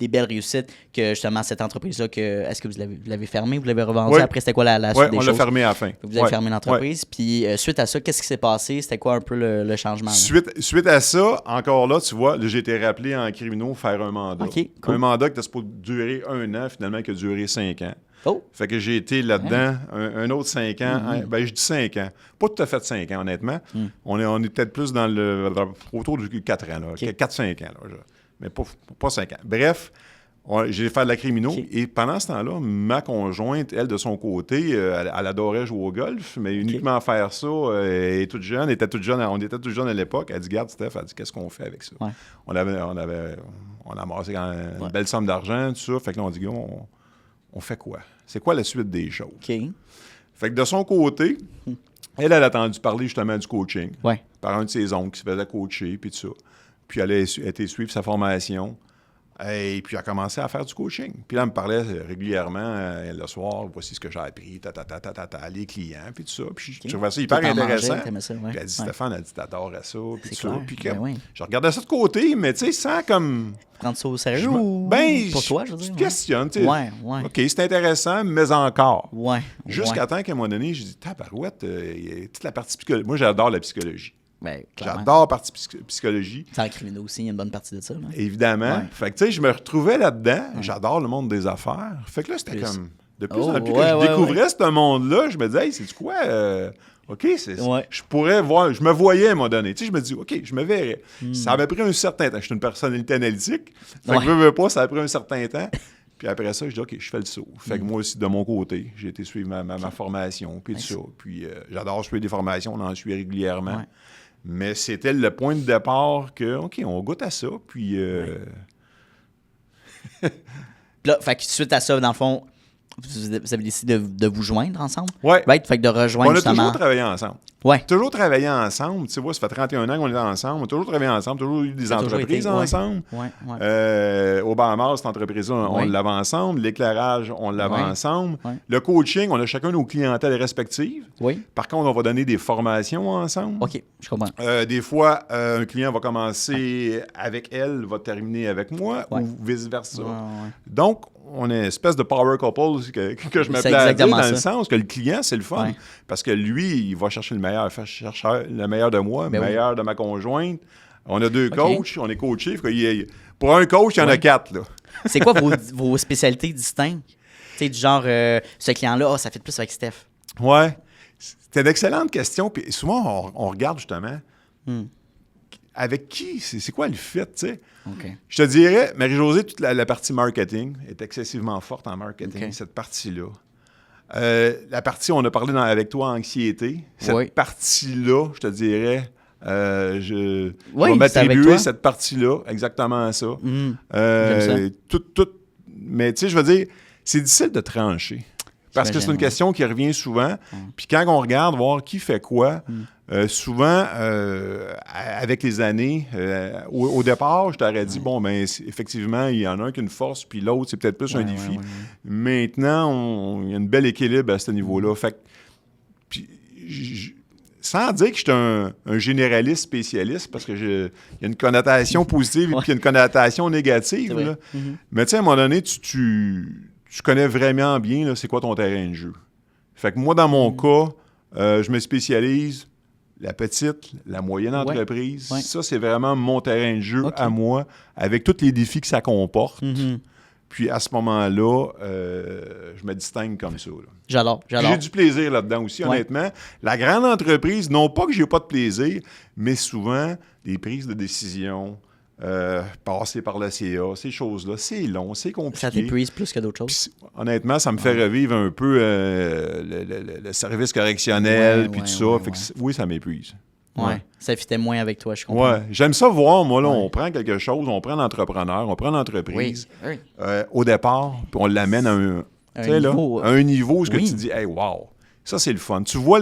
belles réussites que justement cette entreprise-là. Est-ce que vous l'avez fermée, vous l'avez revendue? Après, c'était quoi la suite des choses? Oui, on l'a fermée à la fin. Vous avez fermé l'entreprise. Puis suite à ça, qu'est-ce qui s'est passé? C'était quoi un peu le changement? Suite à ça, encore là, tu vois, j'ai été rappelé en criminaux faire un mandat. Okay, cool. Un mandat qui était supposé durer 1 an, finalement, qui a duré 5 ans. Oh. Fait que j'ai été là-dedans un autre 5 ans. Ben, je dis 5 ans. Pas tout à fait 5 ans, honnêtement. On est peut-être plus autour de 4 ans, là. 4-5 ans, là. Mais pas 5 ans. Bref, j'ai fait de la criminaux. Et pendant ce temps-là, ma conjointe, elle, de son côté, elle adorait jouer au golf, mais uniquement faire ça, elle est toute jeune. On était tous jeunes à l'époque. Elle dit, garde, Steph, elle dit, qu'est-ce qu'on fait avec ça? On a amassé une belle somme d'argent, tout ça. Fait que là, on dit, on fait quoi? C'est quoi la suite des choses? OK. Fait que de son côté, elle a entendu parler justement du coaching par un de ses oncles qui se faisait coacher, puis tout ça. Puis elle a été suivre sa formation. Et puis elle a commencé à faire du coaching. Puis là, elle me parlait régulièrement le soir, voici ce que j'ai appris, les clients, puis tout ça. Puis je trouvais ça hyper intéressant. Puis elle dit, Stéphane, elle dit, t'adorais ça, puis tout ça. Puis je regardais ça de côté, mais tu sais, sans comme... Prendre ça au sérieux ou pour toi, je veux dire? Tu te questionnes, tu sais. OK, c'est intéressant, mais encore. Jusqu'à temps qu'à un moment donné, je dis, tabarouette, toute la partie psychologie. Moi, j'adore la psychologie. Ben, j'adore la partie psychologie. Sans le criminel aussi, il y a une bonne partie de ça. Là. Évidemment. Fait que, tu sais, je me retrouvais là-dedans. J'adore le monde des affaires. Fait que là, c'était comme... De plus en plus que je découvrais ce monde-là, je me disais, hey, c'est quoi? OK, je pourrais voir... Je me voyais à un moment donné. Tu sais, je me dis, OK, je me verrais. Ça avait pris un certain temps. Je suis une personnalité analytique. Fait que veux pas, ça a pris un certain temps. Puis après ça, je dis, OK, je fais le saut. Fait que moi aussi, de mon côté, j'ai été suivre ma formation, puis tout ça. Puis j'adore suivre des formations, on en suit régulièrement. Ouais. Mais c'était le point de départ que, OK, on goûte à ça, puis... Puis là, fait que suite à ça, dans le fond, vous avez décidé de vous joindre ensemble? Ouais. Right? Fait que de rejoindre On a justement... toujours travaillé ensemble. Ouais. Toujours travaillé ensemble. Tu vois, ça fait 31 ans qu'on est ensemble. On a toujours travaillé ensemble, toujours eu des Ça a toujours entreprises été, ouais. ensemble. Ouais. Au Bahamas, cette entreprise-là, on Ouais. l'avait ensemble. L'éclairage, on l'avait Ouais. ensemble. Ouais. Le coaching, on a chacun nos clientèles respectives. Oui. Par contre, on va donner des formations ensemble. OK, je comprends. Des fois, un client va commencer avec elle, va terminer avec moi, Ouais. ou vice-versa. Ouais, ouais. Donc, on est une espèce de power couple que je me C'est plais à dire, exactement dans le ça. sens que le client, c'est le fun. Ouais. Parce que lui, il va chercher le meilleur. Il cherche le meilleur de moi, Ben le oui. meilleur de ma conjointe. On a 2 OK. coachs, on est coachés. Pour un coach, il y en a Ouais. 4. Là. C'est quoi vos spécialités distinctes? Tu sais, du genre, ce client-là, ça fait plus avec Steph. Ouais. C'était d'excellentes questions. Puis souvent, on regarde justement avec qui, c'est quoi le fit, tu sais. OK. Je te dirais, Marie-Josée, toute la partie marketing est excessivement forte en marketing, OK. cette partie-là. La partie, on a parlé avec toi, anxiété. Cette Oui. partie-là, je te dirais, je Oui, vais c'est avec m'attribuer toi. cette partie-là, exactement ça. J'aime ça. Tout, mais tu sais, je veux dire, c'est difficile de trancher. Parce que c'est une J'imagine, question qui revient souvent. Puis quand on regarde, voir qui fait quoi, souvent, avec les années, au départ, je t'aurais dit, bon, ben effectivement, il y en a un qui a une force, puis l'autre, c'est peut-être plus un défi. Ouais. Maintenant, il y a un bel équilibre à ce niveau-là. Fait que, puis, sans dire que je suis un généraliste spécialiste, parce que il y a une connotation positive et puis il y a une connotation négative. C'est vrai. Là. Mais tu sais, à un moment donné, tu connais vraiment bien là, c'est quoi ton terrain de jeu. Fait que moi, dans mon cas, je me spécialise la petite, la moyenne entreprise. Ouais. Ça, c'est vraiment mon terrain de jeu OK. à moi, avec tous les défis que ça comporte. Puis à ce moment-là, je me distingue comme ça. Là. J'adore. J'ai du plaisir là-dedans aussi, Ouais. honnêtement. La grande entreprise, non pas que j'ai pas de plaisir, mais souvent, des prises de décision, passer par la CA, ces choses-là, c'est long, c'est compliqué. Ça t'épuise plus que d'autres choses. Puis, honnêtement, ça me fait revivre un peu le service correctionnel, Ouais, puis ouais, tout ça. ouais, Fait que ouais. oui, ça m'épuise. Ouais. Ça fitait moins avec toi, je comprends. Ouais, j'aime ça voir, moi, là, on prend quelque chose, on prend l'entrepreneur, on prend l'entreprise Oui. au départ, puis on l'amène à tu sais, niveau, à un niveau où ce que oui. tu dis, hey, wow, ça c'est le fun. Tu vois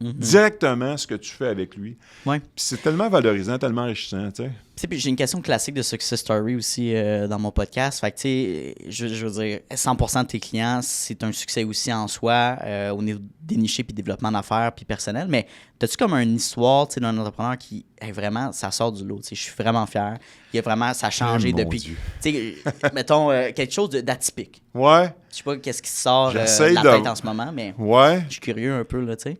directement ce que tu fais avec lui. Ouais. Puis c'est tellement valorisant, tellement enrichissant, tu sais. Tu sais, puis j'ai une question classique de Success Story aussi dans mon podcast. Fait que, tu sais, je veux dire, 100% de tes clients, c'est un succès aussi en soi au niveau déniché puis développement d'affaires puis personnel. Mais as-tu comme une histoire, tu sais, d'un entrepreneur qui est vraiment, ça sort du lot. Tu sais, je suis vraiment fier. Il y a vraiment, ça a changé Mon depuis. Dieu. Tu sais, mettons quelque chose d'atypique. Ouais, Je sais pas qu'est-ce qui sort de J'essaye la de- tête en ce moment, mais ouais. je suis curieux un peu, là, tu sais.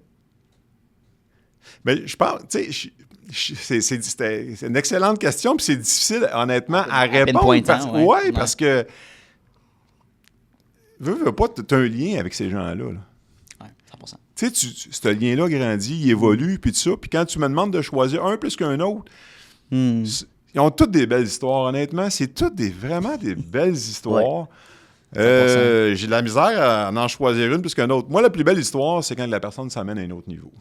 Mais je pense, tu sais, c'est une excellente question, puis c'est difficile, honnêtement, à répondre. pinpointant, ouais. Ouais. Parce que, veux pas, tu as un lien avec ces gens-là. Là. Ouais, 100%. Tu sais, ce lien-là grandit, il évolue, puis tout ça. Puis quand tu me demandes de choisir un plus qu'un autre, ils ont toutes des belles histoires, honnêtement. C'est toutes vraiment des belles histoires. J'ai de la misère à en choisir une plus qu'un autre. Moi, la plus belle histoire, c'est quand la personne s'amène à un autre niveau.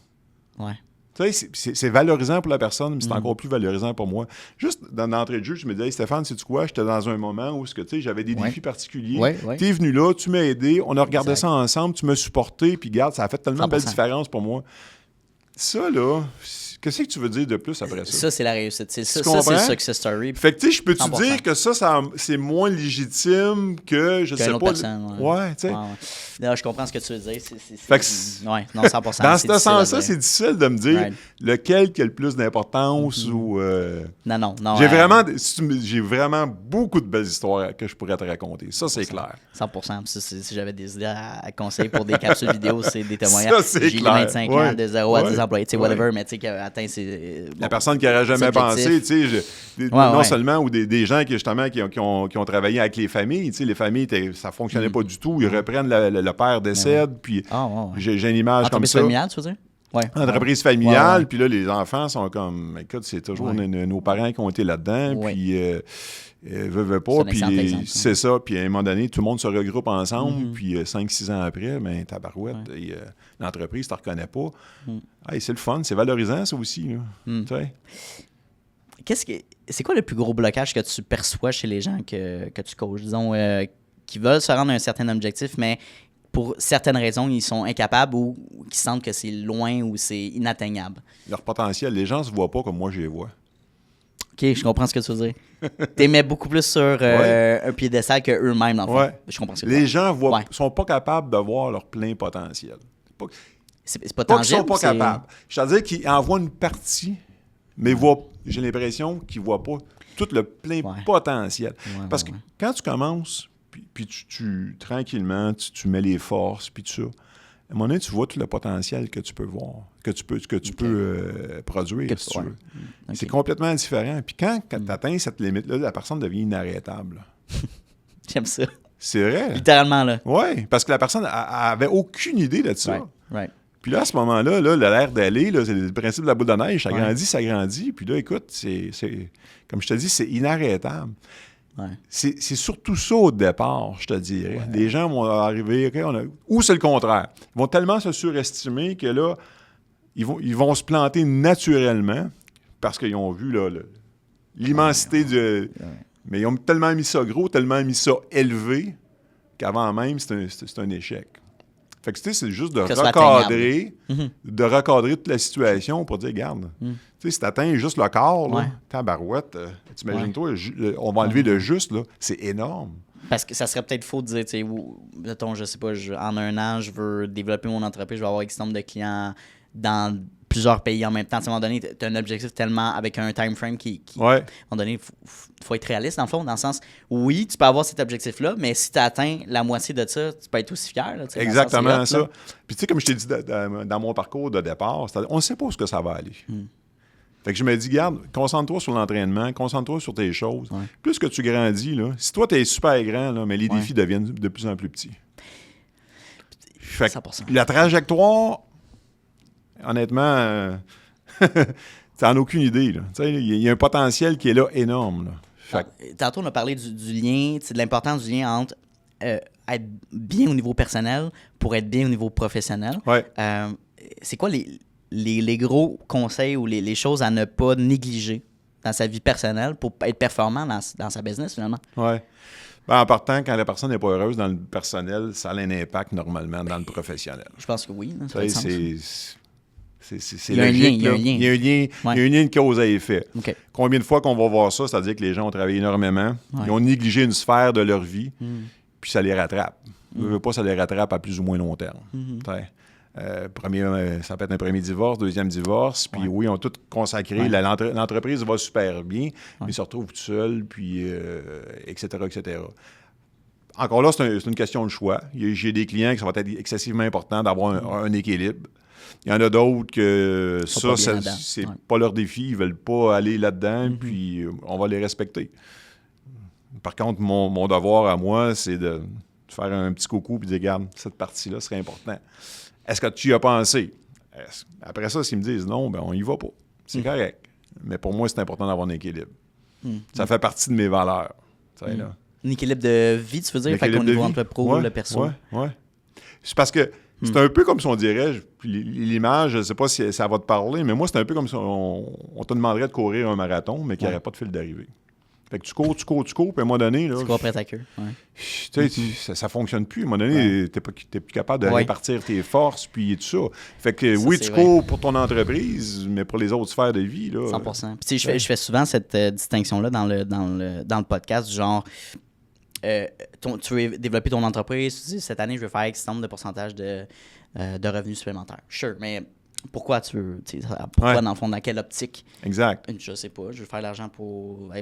Ouais. Tu sais, c'est valorisant pour la personne, mais c'est encore plus valorisant pour moi. Juste dans l'entrée de jeu, je me disais, hey, Stéphane, sais-tu quoi? J'étais dans un moment où j'avais des défis particuliers. Ouais. Tu es venu là, tu m'as aidé, on a regardé Exact. ça ensemble, tu m'as supporté, puis regarde, ça a fait tellement de belles 100%. différences pour moi. Ça, là, qu'est-ce que tu veux dire de plus après ça? Ça, c'est la réussite. Ça, c'est le comprends? Success Story. Fait que, tu sais, je peux-tu 100%. dire que ça c'est moins légitime que, je Qu'une sais autre pas... personne, ouais, tu sais. Ouais. Non, je comprends ce que tu veux dire. Fait que ouais, non, 100%. Dans c'est ce difficile à sens-là, dire. c'est difficile de me dire Right. lequel qui a le plus d'importance ou... Non. J'ai vraiment beaucoup de belles histoires que je pourrais te raconter. Ça, c'est clair. 100%. Ça, si j'avais des idées à conseiller pour des capsules vidéo, c'est des témoignages. Ça, c'est J'ai clair. 25 ans, Ouais. de 0 à 10 Ouais. employés, tu sais, Ouais. whatever, mais tu sais, qui a atteint ses. La personne qui n'aurait jamais objectif. pensé, tu sais, non ouais. seulement, ou des gens qui, justement, qui ont travaillé avec les familles, tu sais, les familles, ça ne fonctionnait pas du tout. Ils reprennent, le père décède, puis Ah, ouais. j'ai une image comme Entreprise ça. familiale, tu veux dire? Ouais. Entreprise familiale, Ouais. puis là, les enfants sont comme, écoute, c'est toujours nos parents qui ont été là-dedans, Ouais. puis veulent C'est pas, un excellent puis exemple, c'est ça, puis à un moment donné, tout le monde se regroupe ensemble, Mm-hmm. puis 5-6 ans après, ben tabarouette, l'entreprise ne te reconnaît pas. Hey, c'est le fun, c'est valorisant, ça aussi, là. Tu sais? C'est quoi le plus gros blocage que tu perçois chez les gens que tu coaches, disons, qui veulent se rendre à un certain objectif, mais pour certaines raisons, ils sont incapables ou qui sentent que c'est loin ou c'est inatteignable? Leur potentiel, les gens ne se voient pas comme moi je les vois. OK, je comprends ce que tu veux dire. T'es mets beaucoup plus sur un piédestal qu'eux-mêmes, dans le fond. Ouais. Je comprends ce que Les gens Ouais. sont pas capables de voir leur plein potentiel. C'est pas Pas qu'ils tangible. sont pas c'est- capables. C'est-à-dire qu'ils en voient une partie, mais j'ai l'impression qu'ils ne voient pas tout le plein Ouais. potentiel. Ouais, Parce que quand tu commences, puis tu tranquillement, tu mets les forces, puis tout ça, à un moment donné, tu vois tout le potentiel que tu peux voir, que tu peux produire, Que- si tu ouais. veux. OK. C'est complètement différent. Puis quand tu atteins cette limite-là, la personne devient inarrêtable. J'aime ça. C'est vrai. Littéralement, là. Oui, parce que la personne avait aucune idée de ça. Ouais. Puis là, à ce moment-là, là, l'air d'aller, là, c'est le principe de la boule de neige, ça Ouais. grandit, ça grandit. Puis là, écoute, c'est comme je te dis, c'est inarrêtable. Ouais. C'est surtout ça au départ, je te dirais. Les gens vont arriver, OK, ou c'est le contraire. Ils vont tellement se surestimer que là, ils vont se planter naturellement parce qu'ils ont vu là, l'immensité de... Mais ils ont tellement mis ça gros, tellement mis ça élevé, qu'avant même, c'est un échec. Fait que, tu sais, c'est juste de Que ce soit recadrer, Mhm. de recadrer toute la situation pour dire, regarde, tu sais, si t'atteins juste le quart, là, Ouais. tabarouette, t'imagines-toi, on va enlever le juste, là, c'est énorme. Parce que ça serait peut-être faux de dire, tu sais, mettons, je sais pas, en un an, je veux développer mon entreprise, je veux avoir X nombre de clients dans plusieurs pays en même temps. Tu sais, à un moment donné, tu as un objectif tellement avec un time frame qui Ouais. à un moment donné, il faut être réaliste dans le fond, dans le sens, oui, tu peux avoir cet objectif-là, mais si tu atteins la moitié de ça, tu peux être aussi fier. Là, tu sais, dans le sens, Exactement c'est hot, ça. là. Puis tu sais, comme je t'ai dit dans mon parcours de départ, on ne sait pas où ce que ça va aller. Fait que je me dis, garde, concentre-toi sur l'entraînement, concentre-toi sur tes choses. Ouais. Plus que tu grandis, là, si toi, tu es super grand, là, mais les défis deviennent de plus en plus petits. Fait que 100%. la trajectoire, honnêtement, tu n'en as aucune idée. Là. Tu sais, il y a un potentiel qui est là énorme. Là. Fait que- Tantôt, on a parlé du lien, de l'importance du lien entre être bien au niveau personnel pour être bien au niveau professionnel. Ouais. C'est quoi les gros conseils ou les choses à ne pas négliger dans sa vie personnelle pour être performant dans sa business, finalement? Ouais. Ben, en partant, quand la personne n'est pas heureuse dans le personnel, ça a un impact normalement dans le professionnel. Je pense que oui. Là, ça Tu fait du sais, sens. c'est Il y a un logique, lien, il y a là. un lien. Il y a un lien, Ouais. il y a un lien de cause à effet. OK. Combien de fois qu'on va voir ça, c'est-à-dire que les gens ont travaillé énormément, Ouais. ils ont négligé une sphère de leur vie, puis ça les rattrape. Je veux pas, ça les rattrape à plus ou moins long terme. Tu sais. Ça peut être un premier divorce, deuxième divorce, puis oui, ils ont tout consacré. Ouais. L'entreprise va super bien, mais ils se retrouvent tout seuls, puis etc., etc. Encore là, c'est une question de choix. J'ai des clients qui ça va être excessivement important d'avoir un équilibre. Il y en a d'autres que Sont pas bien là-dedans. c'est Ouais. pas leur défi, ils veulent pas aller là-dedans, puis on va les respecter. Par contre, mon devoir à moi, c'est de faire un petit coucou et de dire, regarde, cette partie-là serait importante. Est-ce que tu y as pensé? Après ça, s'ils me disent non, ben on y va pas. C'est correct. Mais pour moi, c'est important d'avoir un équilibre. Ça fait partie de mes valeurs. Tu sais, là. Un équilibre de vie, tu veux dire? Fait L'équilibre qu'au de niveau vie. entre le pro Ouais, et le perso. ouais. C'est parce que c'est un peu comme si on dirait, l'image, je ne sais pas si ça va te parler, mais moi, c'est un peu comme si on te demanderait de courir un marathon, mais qu'il n'y aurait pas de fil d'arrivée. Fait que tu cours, puis à un moment donné, là, Tu cours après ta queue. Ouais. tu sais, ça ne fonctionne plus. À un moment donné, tu n'es plus capable de répartir tes forces, puis tout ça. Fait que Ça, oui, c'est tu vrai. cours pour ton entreprise, mais pour les autres sphères de vie, là. 100%. Puis, tu sais, je fais souvent cette distinction-là dans le podcast, du genre, tu veux développer ton entreprise, tu dis, cette année, je veux faire X nombre de pourcentage de revenus supplémentaires. Sure, mais pourquoi tu veux, tu sais, pourquoi Ouais. dans le fond, dans quelle optique? Exact. Je sais pas, je veux faire de l'argent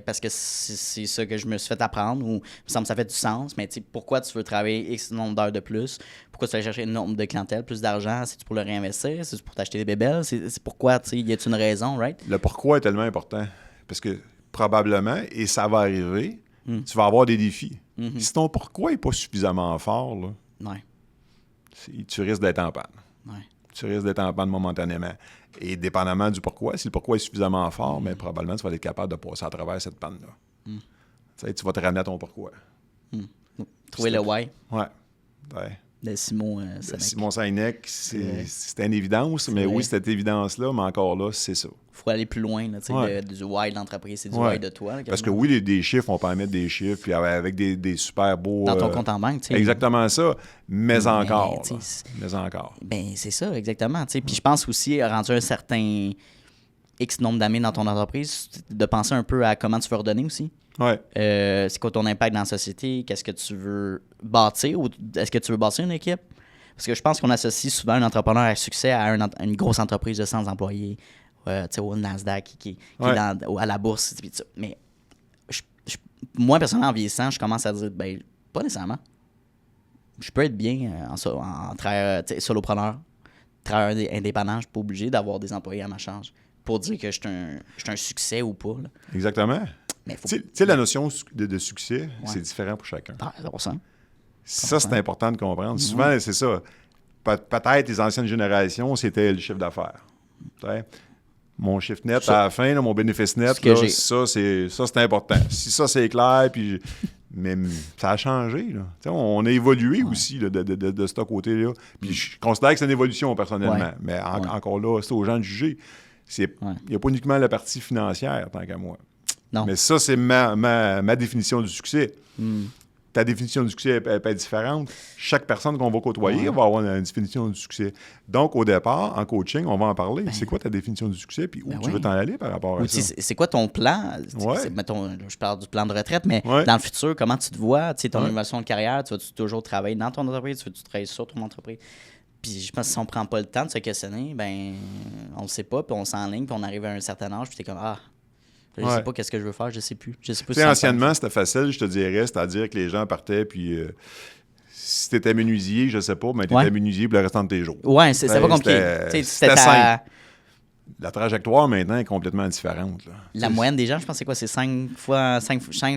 parce que c'est ça que je me suis fait apprendre ou il me semble que ça fait du sens, mais tu sais, pourquoi tu veux travailler X nombre d'heures de plus? Pourquoi tu vas aller chercher un nombre de clientèle, plus d'argent? C'est-tu pour le réinvestir? C'est-tu pour t'acheter des bébelles? C'est pourquoi, tu sais, y a-t-il une raison, right? Le pourquoi est tellement important. Parce que probablement, et ça va arriver, tu vas avoir des défis. Si ton pourquoi n'est pas suffisamment fort, là, Ouais, tu risques d'être en panne. ouais. tu risques d'être en panne momentanément. Et dépendamment du pourquoi, si le pourquoi est suffisamment fort, mais probablement tu vas être capable de passer à travers cette panne-là. Tu sais, tu vas te ramener à ton pourquoi. Trouver le why Ouais. de Simon Sinek. Simon Sinek, c'est une évidence, mais vrai. oui, cette évidence-là, mais encore là, c'est ça. Il faut aller plus loin là, tu sais, Ouais. du why de l'entreprise, c'est du Ouais. why de toi. là, Parce que quasiment. oui, des chiffres, on peut en mettre des chiffres, puis avec des super beaux... Dans ton compte en banque, tu sais. Exactement ça, mais encore. tu là. sais, Mais encore. Ben, c'est ça, exactement. tu sais. Puis je pense aussi, rendu un certain X nombre d'années dans ton entreprise, de penser un peu à comment tu veux redonner aussi. Ouais. C'est quoi ton impact dans la société? Qu'est-ce que tu veux bâtir? Ou est-ce que tu veux bâtir une équipe? Parce que je pense qu'on associe souvent un entrepreneur à succès à une grosse entreprise de 100 employés, tu sais, au Nasdaq, qui est Ouais. à la bourse. Puis tout ça. Mais moi, personnellement, en vieillissant, je commence à dire, ben, pas nécessairement. Je peux être bien en travailleur, tu sais, solopreneur, travailleur indépendant. Je suis pas obligé d'avoir des employés à ma charge pour dire que je suis un succès ou pas. Là. Exactement. Mais faut Tu sais, la notion de succès, c'est différent pour chacun. Ah, 100%. Ça, c'est important de comprendre. Souvent, c'est ça. Peut-être les anciennes générations, c'était le chiffre d'affaires. Tu sais, mon chiffre net Ça- à la fin, là, mon bénéfice net, Ce que là, j'ai. ça, c'est important. Si ça, c'est clair, puis... Mais ça a changé. Là. Tu sais, on a évolué aussi là, de ce côté-là. Puis je considère que c'est une évolution, personnellement. Ouais. Mais encore là, c'est aux gens de juger. Il n'y a pas uniquement la partie financière, tant qu'à moi. Non. Mais ça, c'est ma définition du succès. Ta définition du succès elle peut être différente. Chaque personne qu'on va côtoyer va avoir une définition du succès. Donc, au départ, en coaching, on va en parler. C'est quoi ta définition du succès? Puis où tu veux t'en aller par rapport à Ou ça? c'est quoi ton plan? Ouais. Mettons, je parle du plan de retraite, mais Ouais. dans le futur, comment tu te vois? Tu sais, ton Ouais. évolution de carrière, tu vas-tu toujours travailler dans ton entreprise? Tu veux-tu travailler sur ton entreprise? Puis je pense que si on prend pas le temps de se questionner, ben on le sait pas, puis on s'enligne, puis on arrive à un certain âge, puis t'es comme, je sais Ouais. pas qu'est-ce que je veux faire, je sais plus. Je sais pas Tu si sais, ça me anciennement, c'était facile, je te dirais, c'est-à-dire que les gens partaient, puis si t'étais menuisier, je sais pas, mais t'étais Ouais. menuisier pour le restant de tes jours. Ouais, c'est pas compliqué. C'était- Tu sais, c'était ta- simple. La trajectoire, maintenant, est complètement différente. Là. La moyenne des gens, je pense, c'est quoi? C'est 5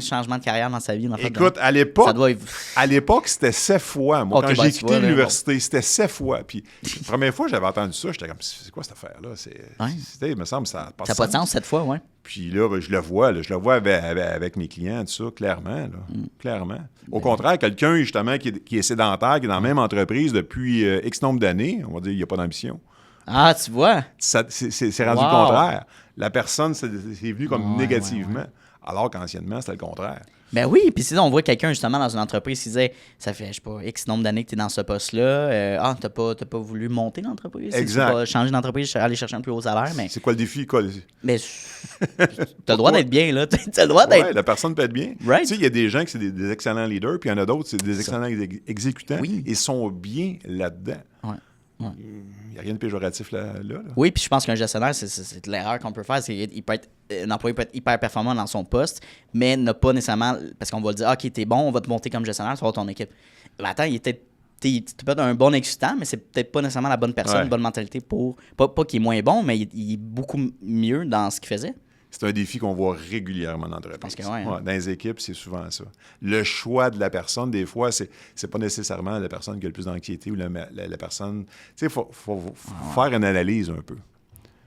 changements de carrière dans sa vie. En fait, Écoute, donc, à l'époque, ça doit être... c'était 7 fois. Moi, Ok, quand ben, j'ai tu quitté vois, là, l'université, c'était 7 fois. Puis, la première fois que j'avais entendu ça, j'étais comme, c'est quoi cette affaire-là? C'était, il me semble, ça n'a pas Ça n'a pas de sens cette fois, ouais. Puis là, ben, je le vois avec mes clients, tout ça, clairement. Là, clairement. Au contraire, quelqu'un, justement, qui est sédentaire, qui est dans la même entreprise depuis X nombre d'années, on va dire, il n'y a pas d'ambition. Ah, tu vois? C'est rendu le Wow. contraire. La personne, c'est venu comme Ouais, négativement, alors qu'anciennement, c'était le contraire. Ben oui, puis si on voit quelqu'un justement dans une entreprise qui disait, ça fait, je sais pas, X nombre d'années que tu es dans ce poste-là, t'as pas voulu monter l'entreprise, Exact. Tu pas changer d'entreprise, aller chercher un plus haut salaire, mais C'est quoi le défi? Quoi? t'as le droit d'être bien, là. T'as le droit d'être... Ouais, la personne peut être bien. Right. Tu sais, il y a des gens qui sont des excellents leaders, puis il y en a d'autres, c'est des excellents exécutants, Oui. et sont bien là-dedans. Ouais. Ouais. Il n'y a rien de péjoratif là. Oui, puis je pense qu'un gestionnaire, c'est l'erreur qu'on peut faire. Un employé peut être hyper performant dans son poste, mais n'a pas nécessairement. Parce qu'on va le dire, OK, t'es bon, on va te monter comme gestionnaire, tu vas avoir ton équipe. Ben attends, il était. T'es peut-être un bon exécutant, mais c'est peut-être pas nécessairement la bonne personne, Ouais. une bonne mentalité pour. Pas qu'il est moins bon, mais il est beaucoup mieux dans ce qu'il faisait. C'est un défi qu'on voit régulièrement dans l'entreprise. pense que ouais, hein. Dans les équipes, c'est souvent ça. Le choix de la personne, des fois, c'est pas nécessairement la personne qui a le plus d'anxiété ou la personne... Tu sais, il faut faire une analyse un peu.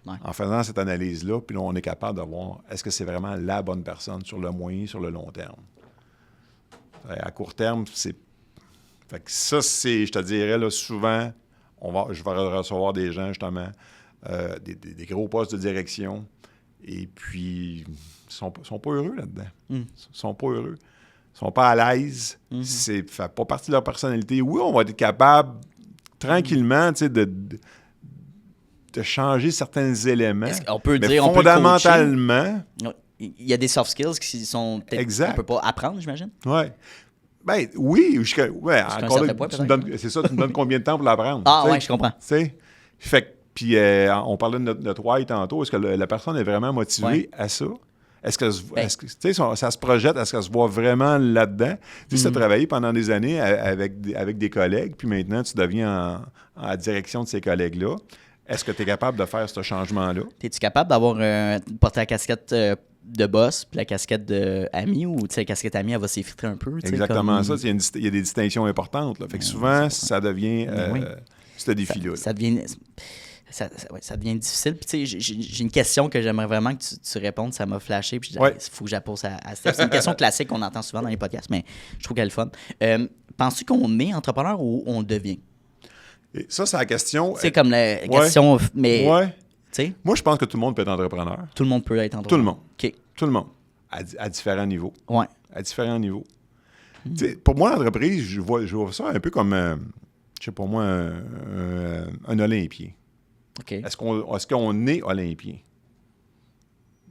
Ouais. En faisant cette analyse-là, puis là, on est capable de voir est-ce que c'est vraiment la bonne personne sur le moyen, sur le long terme. À court terme, c'est... Fait que ça, c'est, je te dirais, là, souvent, je vais recevoir des gens, justement, des gros postes de direction, et puis, ils sont pas heureux là-dedans. Ils sont pas heureux. Ils sont pas à l'aise. C'est fait pas partie de leur personnalité. Oui, on va être capable, tranquillement, tu sais, de changer certains éléments. On peut mais dire, on peut le fondamentalement... Il y a des soft skills qui sont peut-être Exact. qu'on peut pas apprendre, j'imagine. Oui. Ben oui, encore certain là, point, tu me peut-être. donnes, c'est ça, tu me donnes combien de temps pour l'apprendre? Ah tu sais? ouais, je comprends. Tu sais? Fait que, puis on parlait de notre why tantôt. Est-ce que la personne est vraiment motivée Ouais. à ça? Est-ce que, tu sais, ça se projette? Est-ce qu'elle se voit vraiment là-dedans? Tu sais, tu as travaillé pendant des années avec des collègues, puis maintenant, tu deviens en direction de ces collègues-là. Est-ce que tu es capable de faire ce changement-là? Es-tu capable d'avoir porter la casquette de boss puis la casquette de ami, ou tu sais, la casquette ami, elle va s'effriter un peu? Tu sais, Exactement comme... ça. Il y a des distinctions importantes. Là. Fait que souvent, ça devient... Oui. ce défi-là. Ça devient... Ça devient difficile. Puis, tu sais, j'ai une question que j'aimerais vraiment que tu répondes. Ça m'a flashé. Puis, il faut que je la pose à Steph. C'est une question classique qu'on entend souvent dans les podcasts, mais je trouve qu'elle est fun. Penses-tu qu'on est entrepreneur ou on devient? Et ça, c'est la question. C'est comme la question, mais. Ouais. Tu sais, Moi, je pense que tout le monde peut être entrepreneur. tout le monde peut être Tout entrepreneur. le monde. OK. Tout le monde. À différents niveaux. Ouais. À différents niveaux. Tu sais, pour moi, l'entreprise, je vois ça un peu comme, je sais pas moi, un Olympien. OK. Est-ce qu'on est Olympien?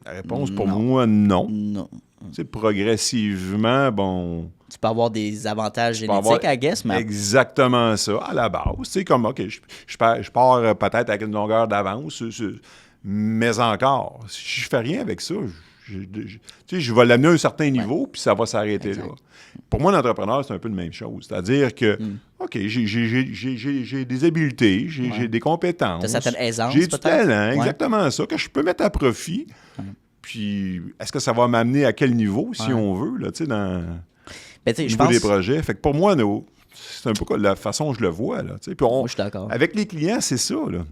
La réponse, pour Non. moi, non. Non. Tu sais, progressivement, bon... Tu peux avoir des avantages peux avoir génétiques, I guess, mais. Exactement ça, à la base. Tu sais, comme, OK, je pars peut-être avec une longueur d'avance, mais encore, si je fais rien avec ça, tu sais, je vais l'amener à un certain niveau, puis ça va s'arrêter là. Pour moi, l'entrepreneur, c'est un peu la même chose. C'est-à-dire que, OK, j'ai des habiletés, j'ai des compétences. T'as certaines aisances, j'ai du peut-être? talent, Ouais. exactement ça, que je peux mettre à profit. Puis, est-ce que ça va m'amener à quel niveau, si on veut, là, tu sais, dans... Ben, tu sais, au je niveau pense. des projets. Fait que pour moi, c'est un peu la façon dont je le vois. Là, tu sais. Puis Moi, je suis d'accord. avec les clients, c'est ça. Là.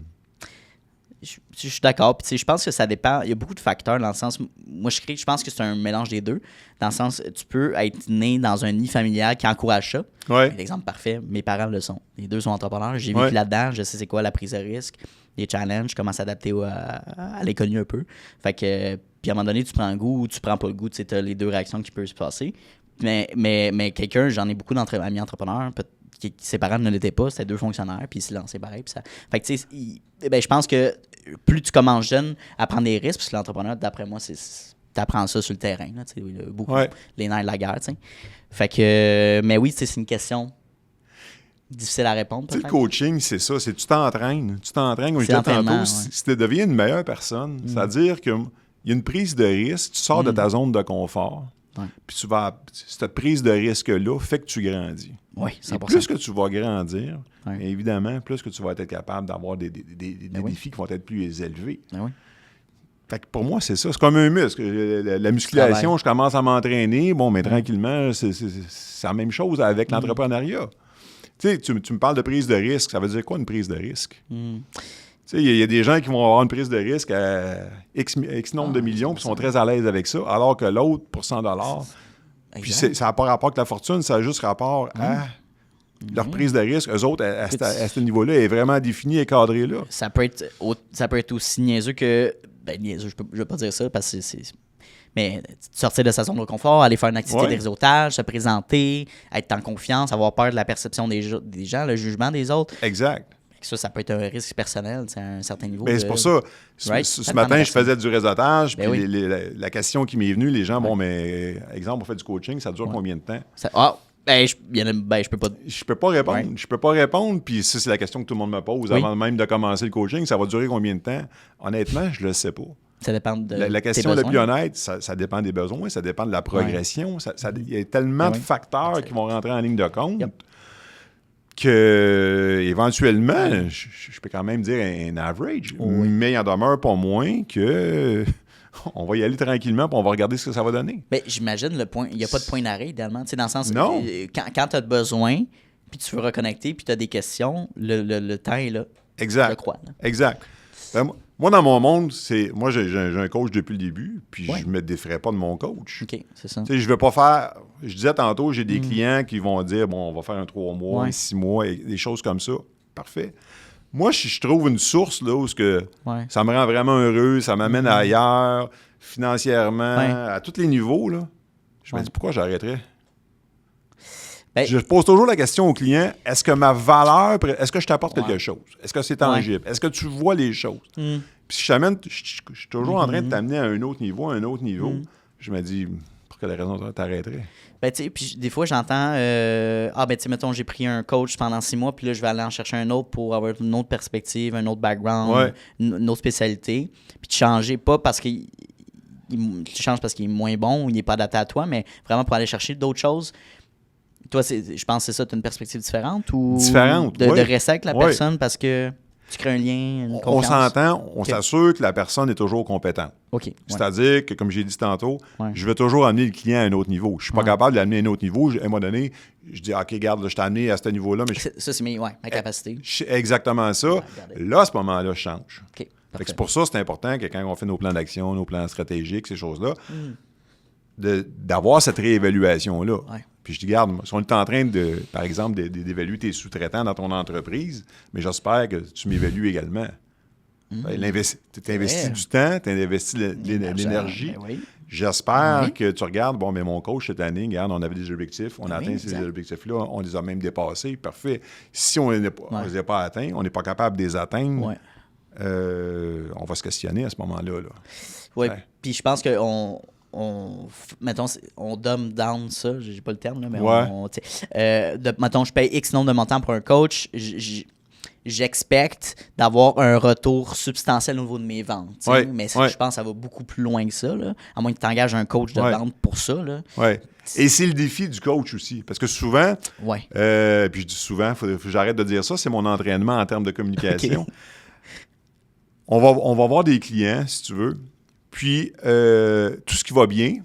Je suis d'accord. Puis, tu sais, je pense que ça dépend. Il y a beaucoup de facteurs dans le sens. Moi, je pense que c'est un mélange des deux. Dans le sens, tu peux être né dans un nid familial qui encourage ça. Ouais. L'exemple parfait, mes parents le sont. Les deux sont entrepreneurs. J'ai vécu là-dedans. Je sais c'est quoi la prise de risque, les challenges, comment s'adapter à l'inconnu un peu. Fait que, puis à un moment donné, tu prends le goût ou tu prends pas le goût. Tu sais, t'as les deux réactions qui peuvent se passer. Mais quelqu'un, j'en ai beaucoup d'amis entrepreneurs, qui ses parents ne l'étaient pas, c'était deux fonctionnaires, puis ils se lançaient pareil. Puis ça... Fait que, tu sais, je pense que plus tu commences jeune à prendre des risques, parce que l'entrepreneur, d'après moi, tu apprends ça sur le terrain, là, tu sais, beaucoup, les nerfs de la guerre, tu sais. Fait que, mais oui, c'est une question difficile à répondre. Tu sais, le coaching, c'est ça, c'est tu t'entraînes, comme je disais l'entraînement, tantôt, si tu deviens une meilleure personne, c'est-à-dire qu'il y a une prise de risque, tu sors de ta zone de confort. Puis cette prise de risque-là fait que tu grandis. Oui, 100%. Et plus que tu vas grandir, évidemment, plus que tu vas être capable d'avoir des défis qui vont être plus élevés. Fait que pour moi, c'est ça. C'est comme un muscle. La musculation, je commence à m'entraîner. Bon, mais tranquillement, c'est la même chose avec l'entrepreneuriat. Tu sais, tu me parles de prise de risque. Ça veut dire quoi, une prise de risque? Tu sais, il y a des gens qui vont avoir une prise de risque à X nombre de millions puis sont très à l'aise avec ça, alors que l'autre, pour 100 $, puis ça n'a pas rapport avec la fortune, ça a juste rapport à leur prise de risque. Eux autres, à ce niveau-là, est vraiment défini et cadré là. Ça peut être aussi niaiseux que... Ben, niaiseux, je ne veux pas dire ça, parce que c'est... Mais sortir de sa zone de confort, aller faire une activité de réseautage, se présenter, être en confiance, avoir peur de la perception des gens, le jugement des autres. Exact. Ça peut être un risque personnel, à un certain niveau. C'est pour ça. Ce matin, je faisais du réseautage, puis la question qui m'est venue, les gens, bon, mais exemple, on fait du coaching, ça dure combien de temps? Je peux pas... Je peux pas répondre. Je peux pas répondre, puis ça, c'est la question que tout le monde me pose avant même de commencer le coaching. Ça va durer combien de temps? Honnêtement, je le sais pas. Ça dépend de la question la plus honnête, ça dépend des besoins, ça dépend de la progression. Il y a tellement de facteurs qui vont rentrer en ligne de compte que éventuellement, je peux quand même dire un average, mais il en demeure pas moins que on va y aller tranquillement puis on va regarder ce que ça va donner. Mais j'imagine il n'y a pas de point d'arrêt idéalement. Dans le sens, non. Quand tu as besoin, puis tu veux reconnecter, puis tu as des questions, le temps est là. Exact. Je crois. Là. Exact. Moi, dans mon monde, moi, j'ai un coach depuis le début, puis je me défrais pas de mon coach. OK, c'est ça. Tu sais, je veux pas faire... Je disais tantôt, j'ai des clients qui vont dire, bon, on va faire un 3 mois, un 6 mois, et des choses comme ça. Parfait. Moi, je trouve une source là où ça me rend vraiment heureux, ça m'amène ailleurs, financièrement, à tous les niveaux, là. Je me dis, pourquoi j'arrêterais? Je pose toujours la question aux clients, est-ce que ma valeur, est-ce que je t'apporte quelque chose? Est-ce que c'est tangible? Est-ce que tu vois les choses? Puis si je suis toujours en train de t'amener à un autre niveau, je me dis, pour quelle raison t'arrêterais? Ben, tu sais, puis des fois, j'entends, tu sais, mettons, j'ai pris un coach pendant 6 mois, puis là, je vais aller en chercher un autre pour avoir une autre perspective, un autre background, une autre spécialité. Puis de changer, pas parce qu'il tu changes parce qu'il est moins bon ou il n'est pas adapté à toi, mais vraiment pour aller chercher d'autres choses. Toi, je pense que c'est ça, tu as une perspective différente ou différente, de rester avec la personne parce que... Tu crées un lien, une On confiance. s'entend, on s'assure que la personne est toujours compétente. OK. Ouais. C'est-à-dire que, comme j'ai dit tantôt, Ouais. je vais toujours amener le client à un autre niveau. Je ne suis pas capable de l'amener à un autre niveau. À un moment donné, je dis, OK, regarde, là, je t'ai amené à ce niveau-là, mais Ça, c'est ma capacité. exactement ça. regardez. Là, à ce moment-là, je change. OK. Fait que c'est pour ça que c'est important que quand on fait nos plans d'action, nos plans stratégiques, ces choses-là, d'avoir cette réévaluation-là. Ouais. Puis je dis, regarde, si on est en train, par exemple, d'évaluer tes sous-traitants dans ton entreprise, mais j'espère que tu m'évalues également. Tu investis du temps, tu investis de l'énergie. Ben oui. J'espère que tu regardes, bon, mais mon coach cette année, regarde, on avait des objectifs, on a atteint ces exact. objectifs-là, on les a même dépassés, parfait. Si on ne les a pas atteints, on n'est pas capable de les atteindre, Ouais. on va se questionner à ce moment-là. Là. Oui, Ouais. puis je pense qu'on mettons, on dumb down ça, j'ai pas le terme, là, mais Ouais. mettons, je paye X nombre de montants pour un coach, j'expecte d'avoir un retour substantiel au niveau de mes ventes. Ouais, mais ouais. je pense que ça va beaucoup plus loin que ça, là, à moins que tu engages un coach de Ouais. vente pour ça. Là. Ouais. Et c'est le défi du coach aussi. Parce que souvent, Ouais. puis je dis souvent, faut que j'arrête de dire ça, c'est mon entraînement en termes de communication. OK. On va voir des clients, si tu veux, puis tout ce qui va bien,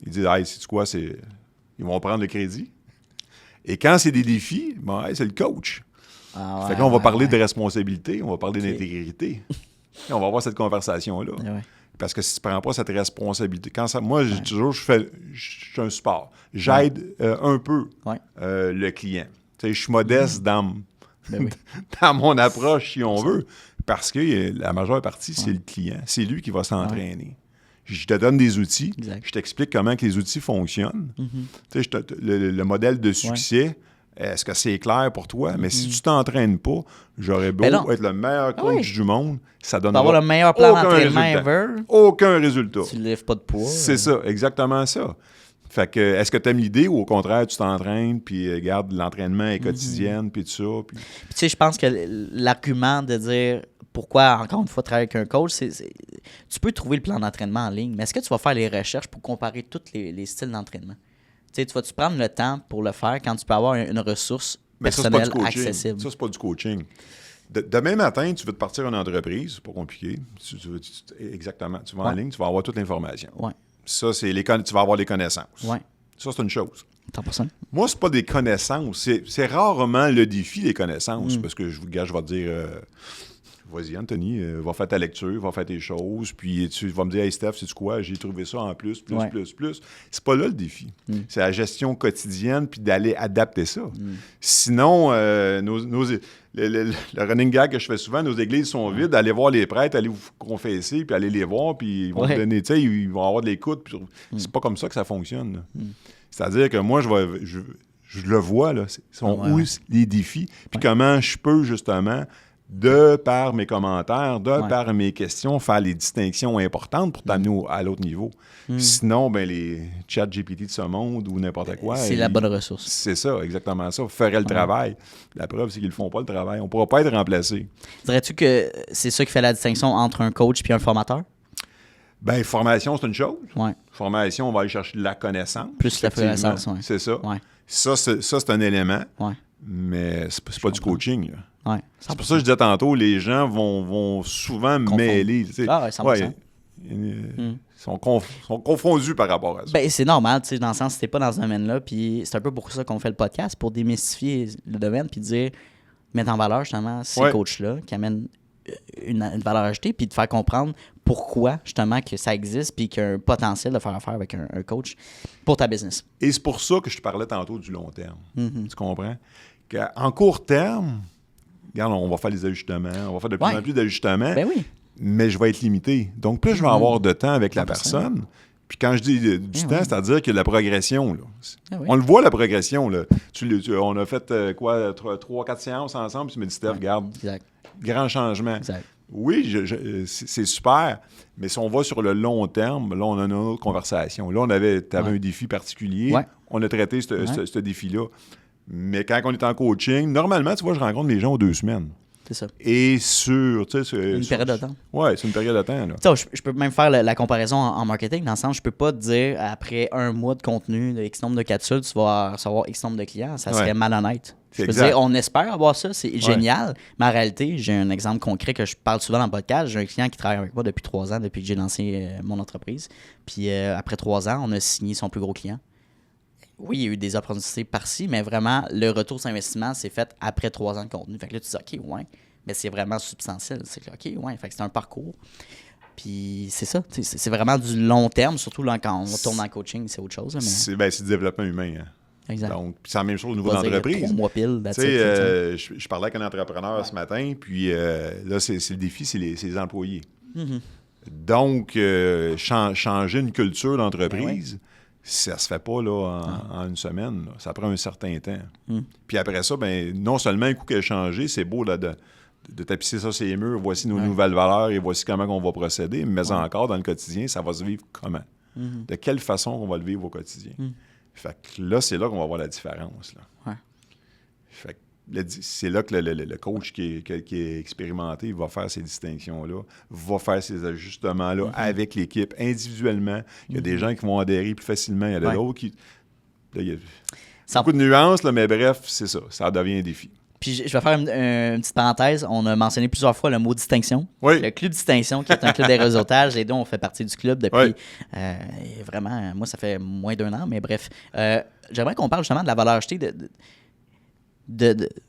ils disent, hey, sais-tu quoi, ils vont prendre le crédit. Et quand c'est des défis, bon, hey, c'est le coach. Ah, Fait que là, on va parler ouais. de responsabilité, on va parler OK. d'intégrité. Et on va avoir cette conversation-là. Ouais. Parce que si tu ne prends pas cette responsabilité, moi, je suis un support. J'aide un peu Ouais. le client. Tu sais, je suis modeste dans Ben oui. dans mon approche, si on veut, parce que la majeure partie, c'est le client. C'est lui qui va s'entraîner. Je te donne des outils, Exact. je t'explique comment que les outils fonctionnent. Tu sais, le modèle de succès, est-ce que c'est clair pour toi? Mais si tu t'entraînes pas, j'aurais beau Ben non. être le meilleur coach du monde, ça Tu donne vas avoir le meilleur plan d'entraînement résultat. ever. Aucun résultat. Tu ne lèves pas de poids. C'est ça, exactement ça. Fait que, est-ce que tu aimes l'idée ou au contraire, tu t'entraînes, puis regarde, l'entraînement est quotidien, puis tout ça. Puis... Puis, tu sais, je pense que l'argument de dire pourquoi, encore une fois, travailler avec un coach, tu peux trouver le plan d'entraînement en ligne, mais est-ce que tu vas faire les recherches pour comparer tous les styles d'entraînement? Tu sais, tu vas-tu prendre le temps pour le faire quand tu peux avoir une ressource Mais ça, c'est pas personnelle du coaching. accessible? Ça, c'est pas du coaching. Demain matin, tu veux te partir une entreprise, c'est pas compliqué. Exactement. Tu vas en ligne, tu vas avoir toute l'information. Ouais. Ça, tu vas avoir des connaissances. Ouais. Ça, c'est une chose. 100%. Moi, c'est pas des connaissances. C'est rarement le défi des connaissances. Parce que je vais te dire, vas-y, Anthony, va faire ta lecture, va faire tes choses, puis tu vas me dire, hey Steph, sais-tu quoi, j'ai trouvé ça en plus. C'est pas là le défi. C'est la gestion quotidienne, puis d'aller adapter ça. Sinon, le running gag que je fais souvent, nos églises sont vides, allez voir les prêtres, allez vous confesser, puis allez les voir, puis ils vont vous donner, tu sais, ils vont avoir de l'écoute. Puis c'est pas comme ça que ça fonctionne. Là. C'est-à-dire que moi, je le vois, là, où les défis, puis comment je peux justement, de par mes commentaires, par mes questions, faire les distinctions importantes pour t'amener à l'autre niveau. Sinon, ben les chats GPT de ce monde ou n'importe quoi... C'est la bonne ressource. C'est ça, exactement ça. Ferait le travail. La preuve, c'est qu'ils ne font pas le travail. On ne pourra pas être remplacé. Dirais-tu que c'est ça qui fait la distinction entre un coach et un formateur? Bien, formation, c'est une chose. Ouais. Formation, on va aller chercher de la connaissance. Plus la connaissance, oui. C'est ça. Ouais. Ça, c'est un élément, Ouais. mais c'est pas du coaching. Là. Ouais. C'est pour ça que je disais tantôt, les gens vont souvent mêler. Tu sais. Ah ouais, 100%. Ils sont confondus par rapport à ça. Ben, c'est normal, tu sais, dans le sens, si t'es pas dans ce domaine-là, puis c'est un peu pour ça qu'on fait le podcast, pour démystifier le domaine, puis dire, mettre en valeur justement ces coachs-là qui amènent une valeur ajoutée, puis de faire comprendre pourquoi justement que ça existe, puis qu'il y a un potentiel de faire affaire avec un coach pour ta business. Et c'est pour ça que je te parlais tantôt du long terme. Tu comprends? En court terme, regarde, on va faire des ajustements, on va faire de plus en plus d'ajustements, Ben oui. mais je vais être limité. Donc, plus je vais avoir de temps avec la personne, puis quand je dis du temps, c'est-à-dire qu'il y a de la progression. Là. On le voit, la progression. Là. On a fait 3-4 séances ensemble, puis tu me dis, Steph, regarde, grand changement. Exact. Oui, c'est super, mais si on va sur le long terme, là, on a une autre conversation. Là, tu avais un défi particulier. Ouais. On a traité ce défi-là. Mais quand on est en coaching, normalement, tu vois, je rencontre les gens aux 2 semaines. C'est ça. et sur... Une période de temps. Oui, c'est une période de temps. Là. Tu sais, je peux même faire la comparaison en marketing, dans le sens, je peux pas te dire, après un mois de contenu, de X nombre de capsules, tu vas recevoir X nombre de clients. Ça serait malhonnête. Je peux dire, on espère avoir ça, c'est génial, mais en réalité, j'ai un exemple concret que je parle souvent dans le podcast. J'ai un client qui travaille avec moi depuis 3 ans, depuis que j'ai lancé mon entreprise. Puis après 3 ans, on a signé son plus gros client. Oui, il y a eu des opportunités par-ci, mais vraiment, le retour sur investissement s'est fait après 3 ans de contenu. Fait que là, tu dis, OK, ouais, mais c'est vraiment substantiel. C'est que, OK, ouais, fait que c'est un parcours. Puis c'est ça, c'est vraiment du long terme, surtout là, quand on tourne en coaching, c'est autre chose. Mais... C'est du développement humain. Hein. Exact. Donc, c'est la même chose au niveau de l'entreprise. 3 mois pile, je parlais avec un entrepreneur ce matin, puis là, c'est le défi, c'est les employés. Mm-hmm. Donc, changer une culture d'entreprise, ça se fait pas là, en une semaine. Là. Ça prend un certain temps. Puis après ça, ben non seulement un coup qu'elle a changé, c'est beau là, de tapisser ça sur les murs, voici nos nouvelles valeurs et voici comment on va procéder, mais encore, dans le quotidien, ça va se vivre comment? De quelle façon on va le vivre au quotidien? Fait que là, c'est là qu'on va voir la différence. Là. Fait que c'est là que le coach qui est expérimenté va faire ces distinctions-là, va faire ces ajustements-là avec l'équipe, individuellement. Il y a des gens qui vont adhérer plus facilement, il y a d'autres qui... Là, il y a beaucoup de nuances, là, mais bref, c'est ça. Ça devient un défi. Puis je vais faire une petite parenthèse. On a mentionné plusieurs fois le mot distinction. Oui. Le club distinction, qui est un club des réseautages. Les deux, on fait partie du club depuis vraiment, moi, ça fait moins d'1 an, mais bref. J'aimerais qu'on parle justement de la valeur ajoutée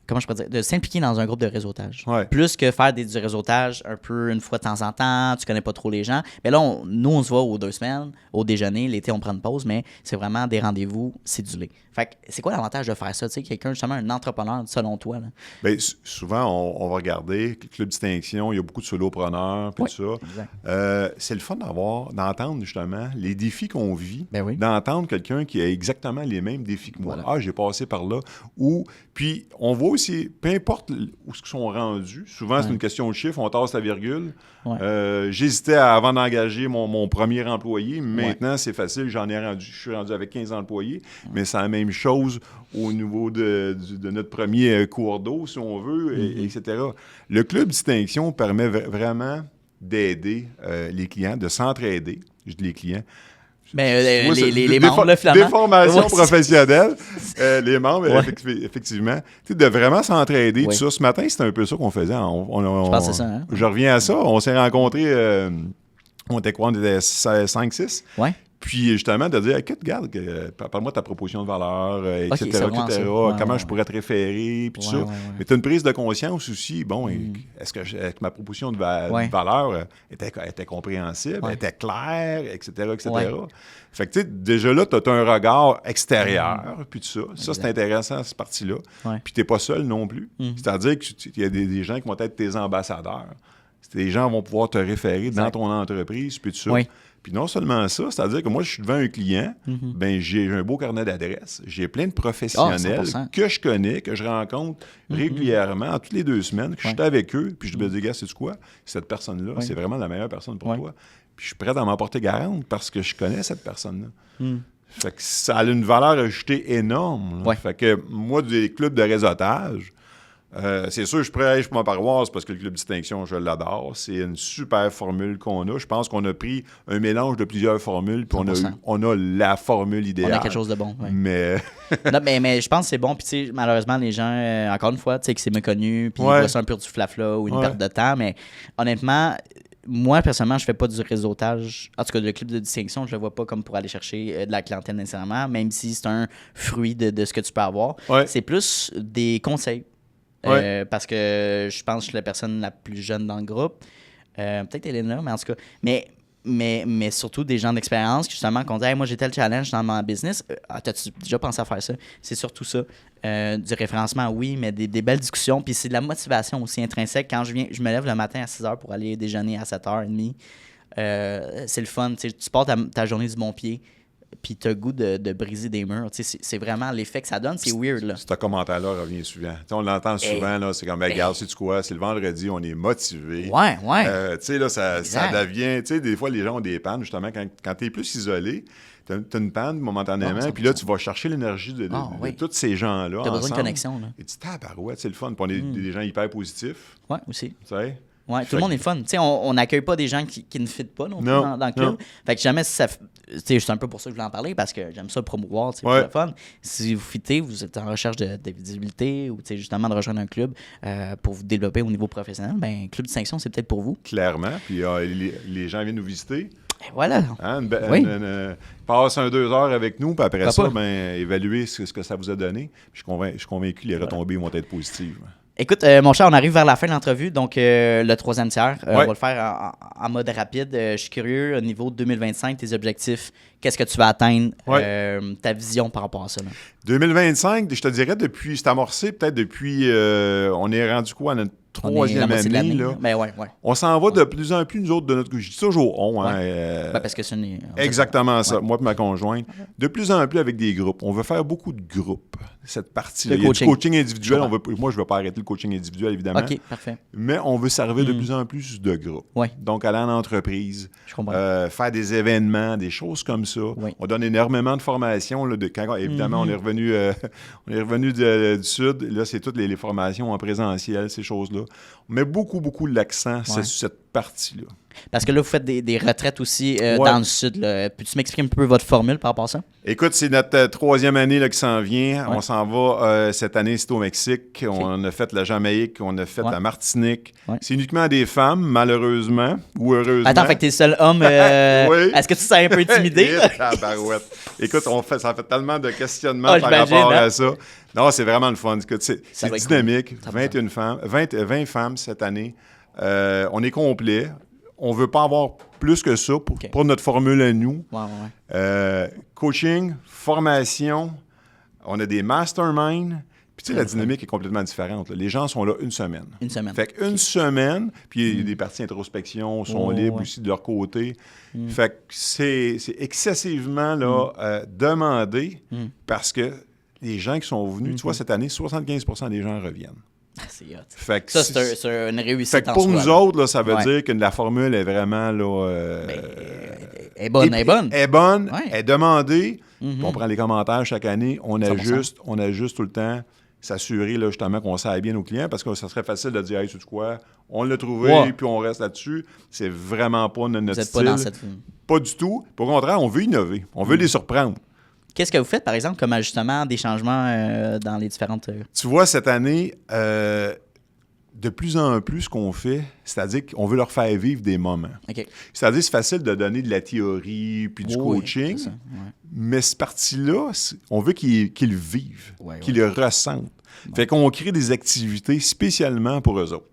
comment je pourrais dire, de s'impliquer dans un groupe de réseautage. Plus que faire du réseautage un peu une fois de temps en temps, tu connais pas trop les gens. Mais là, nous, on se voit aux 2 semaines, au déjeuner, l'été, on prend une pause, mais c'est vraiment des rendez-vous cédulés. Fait que c'est quoi l'avantage de faire ça? Tu sais, quelqu'un, justement, un entrepreneur, selon toi? Là? Bien, souvent, on va regarder le Club Distinction, il y a beaucoup de solopreneurs, puis tout ça. C'est le fun d'entendre justement les défis qu'on vit, d'entendre quelqu'un qui a exactement les mêmes défis que moi. Voilà. Ah, j'ai passé par là. Puis, on voit aussi, peu importe où ils sont rendus, souvent, c'est une question de chiffre, on tasse la virgule. J'hésitais avant d'engager mon premier employé. Maintenant, c'est facile, je suis rendu avec 15 employés, mais c'est la même chose au niveau de notre premier cours d'eau, si on veut, etc. Le Club Distinction permet vraiment d'aider les clients, de s'entraider, je dis les clients. Ben, les membres, là, finalement. Des formations professionnelles, les membres, effectivement. De vraiment s'entraider, tout ça. Ce matin, c'était un peu ça qu'on faisait. Je pense que c'est ça. Hein? Je reviens à ça. On s'est rencontrés, on était quoi? On était 5-6. Ouais. Puis, justement, de dire, écoute, regarde, parle-moi de ta proposition de valeur, etc. Comment je pourrais te référer, puis tout ça. Mais tu as une prise de conscience aussi. Bon, est-ce que ma proposition de valeur était compréhensible, était claire, etc. Fait que, tu sais, déjà là, tu as un regard extérieur, puis tout ça. Ça, c'est intéressant, cette partie-là. Puis, tu n'es pas seul non plus. C'est-à-dire qu'il y a des gens qui vont être tes ambassadeurs. Les gens vont pouvoir te référer dans ton entreprise, puis tout ça. Puis non seulement ça, c'est-à-dire que moi, je suis devant un client, ben j'ai un beau carnet d'adresses, j'ai plein de professionnels que je connais, que je rencontre régulièrement, toutes les 2 semaines, que je suis avec eux, puis je me dis, gars, sais-tu quoi? Cette personne-là, c'est vraiment la meilleure personne pour toi. Puis je suis prêt à m'en porter garante parce que je connais cette personne-là. Fait que ça a une valeur ajoutée énorme. Fait que moi, des clubs de réseautage, c'est sûr, je prêche pour ma paroisse parce que le Club Distinction, je l'adore. C'est une super formule qu'on a. Je pense qu'on a pris un mélange de plusieurs formules, puis on a la formule idéale. On a quelque chose de bon. Mais... non, mais je pense que c'est bon. Puis, tu sais, malheureusement, les gens, encore une fois, tu sais, que c'est méconnu, puis ils voient ça un peu du flafla ou une perte de temps. Mais honnêtement, moi, personnellement, je fais pas du réseautage. En tout cas, le Club de Distinction, je le vois pas comme pour aller chercher de la clientèle nécessairement, même si c'est un fruit de ce que tu peux avoir. C'est plus des conseils. Parce que je pense que je suis la personne la plus jeune dans le groupe. Peut-être Elena, mais en tout cas. Mais surtout des gens d'expérience qui, justement, qu'on dit hey, moi, j'ai tel challenge dans mon business. T'as-tu déjà pensé à faire ça? C'est surtout ça. Du référencement, oui, mais des belles discussions. Puis c'est de la motivation aussi intrinsèque. Quand je me lève le matin à 6h pour aller déjeuner à 7h30, c'est le fun. Tu pars ta journée du bon pied. puis tu as le goût de briser des murs. C'est vraiment l'effet que ça donne, c'est weird. Là. Ce commentaire-là revient souvent. T'sais, on l'entend souvent, là, c'est comme, regarde, sais-tu quoi, c'est le vendredi, on est motivé. Ouais. Tu sais, là, ça devient, tu sais, des fois, les gens ont des pannes, justement, quand tu es plus isolé, tu as une panne momentanément, puis là, tu vas chercher l'énergie de tous ces gens-là. Tu as besoin de connexion. Là. Et tu dis, tabarouette, c'est le fun. Puis on est des gens hyper positifs. Ouais, aussi. Tu sais? Ouais, tout le monde est fun. T'sais, on n'accueille pas des gens qui ne fitent pas non plus dans le club. Fait que jamais si ça. C'est un peu pour ça que je voulais en parler parce que j'aime ça le promouvoir, c'est le fun. Si vous fitez, vous êtes en recherche de visibilité ou justement de rejoindre un club pour vous développer au niveau professionnel, ben Club Distinction, c'est peut-être pour vous. Clairement. Puis les gens viennent nous visiter. Et voilà. Hein, passe 2 heures avec nous, puis après ça, évaluer ce que ça vous a donné. Puis je suis convaincu que les retombées vont être positives. Écoute, mon cher, on arrive vers la fin de l'entrevue, donc le 3e tiers. On va le faire en mode rapide. Je suis curieux, au niveau de 2025, tes objectifs, qu'est-ce que tu vas atteindre, ta vision par rapport à ça? Là. 2025, je te dirais, c'est amorcé peut-être depuis, on est rendu quoi à notre 3e année. Là. Ben on s'en va de plus en plus, nous autres, de notre côté. Je dis toujours on. Hein, parce que c'est exactement ça. Moi et ma conjointe. De plus en plus avec des groupes. On veut faire beaucoup de groupes, cette partie-là. Il y a du coaching individuel. Moi, je ne veux pas arrêter le coaching individuel, évidemment. OK, parfait. Mais on veut servir de plus en plus de groupes. Donc, aller en entreprise, faire des événements, des choses comme ça. On donne énormément de formations. Là, évidemment, on est revenu du Sud. Là, c'est toutes les formations en présentiel, ces choses-là. On met beaucoup l'accent sur cette partie-là. Parce que là, vous faites des retraites aussi dans le Sud. Là. Peux-tu m'expliquer un peu votre formule par rapport à ça? Écoute, c'est notre 3e année là, qui s'en vient. On s'en va cette année, c'est au Mexique. On a fait la Jamaïque, on a fait la Martinique. C'est uniquement des femmes, malheureusement, ou heureusement. Attends, fait que t'es le seul homme. Est-ce que tu t'es un peu intimidé? Écoute, ça fait tellement de questionnements par rapport à ça. Non, c'est vraiment le fun. Écoute, c'est dynamique. Cool. 20 femmes cette année. On est complet. On ne veut pas avoir plus que ça pour notre formule à nous. Coaching, formation, on a des masterminds. Puis tu sais, la dynamique est complètement différente. Là. Les gens sont là une semaine. Fait qu'une semaine, puis il y a des parties introspection, sont libres aussi de leur côté. Fait que c'est excessivement là, demandé parce que les gens qui sont venus, tu vois, cette année, 75% des gens reviennent. C'est hot. Fait que ça, c'est une réussite fait que pour nous autres, là, ça veut dire que la formule est vraiment là, est bonne. Elle est demandée. On prend les commentaires chaque année. On ajuste tout le temps. S'assurer là, justement qu'on sert bien nos clients parce que ça serait facile de dire « Hey, tu sais quoi? On l'a trouvé, puis on reste là-dessus. » C'est vraiment pas notre style. Pas dans cette... Pas du tout. Au contraire, on veut innover. On veut les surprendre. Qu'est-ce que vous faites, par exemple, comme ajustement des changements dans les différentes... Tu vois, cette année, de plus en plus, ce qu'on fait, c'est-à-dire qu'on veut leur faire vivre des moments. C'est-à-dire, c'est facile de donner de la théorie puis du coaching, mais cette partie-là, on veut qu'ils vivent, qu'ils le ressentent. Fait qu'on crée des activités spécialement pour eux autres.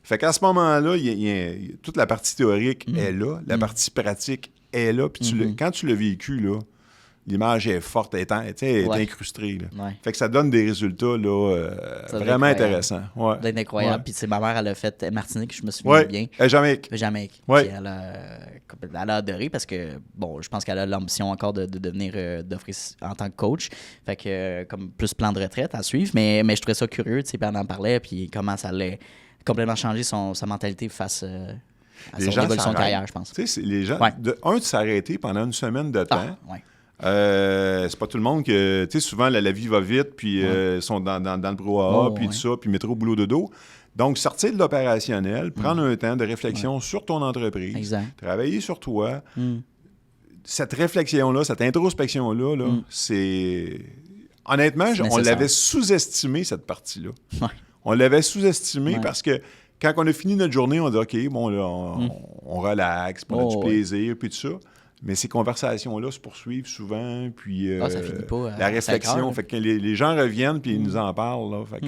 Fait qu'à ce moment-là, toute la partie théorique est là, la partie pratique est là, puis quand tu l'as vécu, là, l'image est forte, elle est incrustée. Là. Fait que ça donne des résultats là, vraiment intéressants. Ça doit être incroyable. Puis ma mère, elle a fait Martinique, je me souviens bien. Jamaïque. Puis elle a adoré parce que, bon, je pense qu'elle a l'ambition encore de devenir, d'offrir en tant que coach. Fait que, comme plus plan de retraite à suivre. Mais je trouvais ça curieux, tu sais, puis elle en parlait, puis comment ça allait complètement changer sa mentalité face à son évolution de carrière, je pense. Tu sais, les gens, de s'arrêter pendant une semaine de temps. C'est pas tout le monde que... Tu sais, souvent, la vie va vite, puis ils sont dans le brouhaha, puis tout ça, puis métro, boulot, dodo. Donc, sortir de l'opérationnel, prendre un temps de réflexion sur ton entreprise, travailler sur toi. Cette réflexion-là, cette introspection-là, là, c'est... Honnêtement, on l'avait sous-estimé, cette partie-là. On l'avait sous-estimé parce que quand on a fini notre journée, on dit « OK, bon, là, on relaxe, on a du plaisir, puis tout ça. » Mais ces conversations-là se poursuivent souvent, puis ça finit pas, la réflexion, fait que les gens reviennent, puis ils nous en parlent, là, fait que,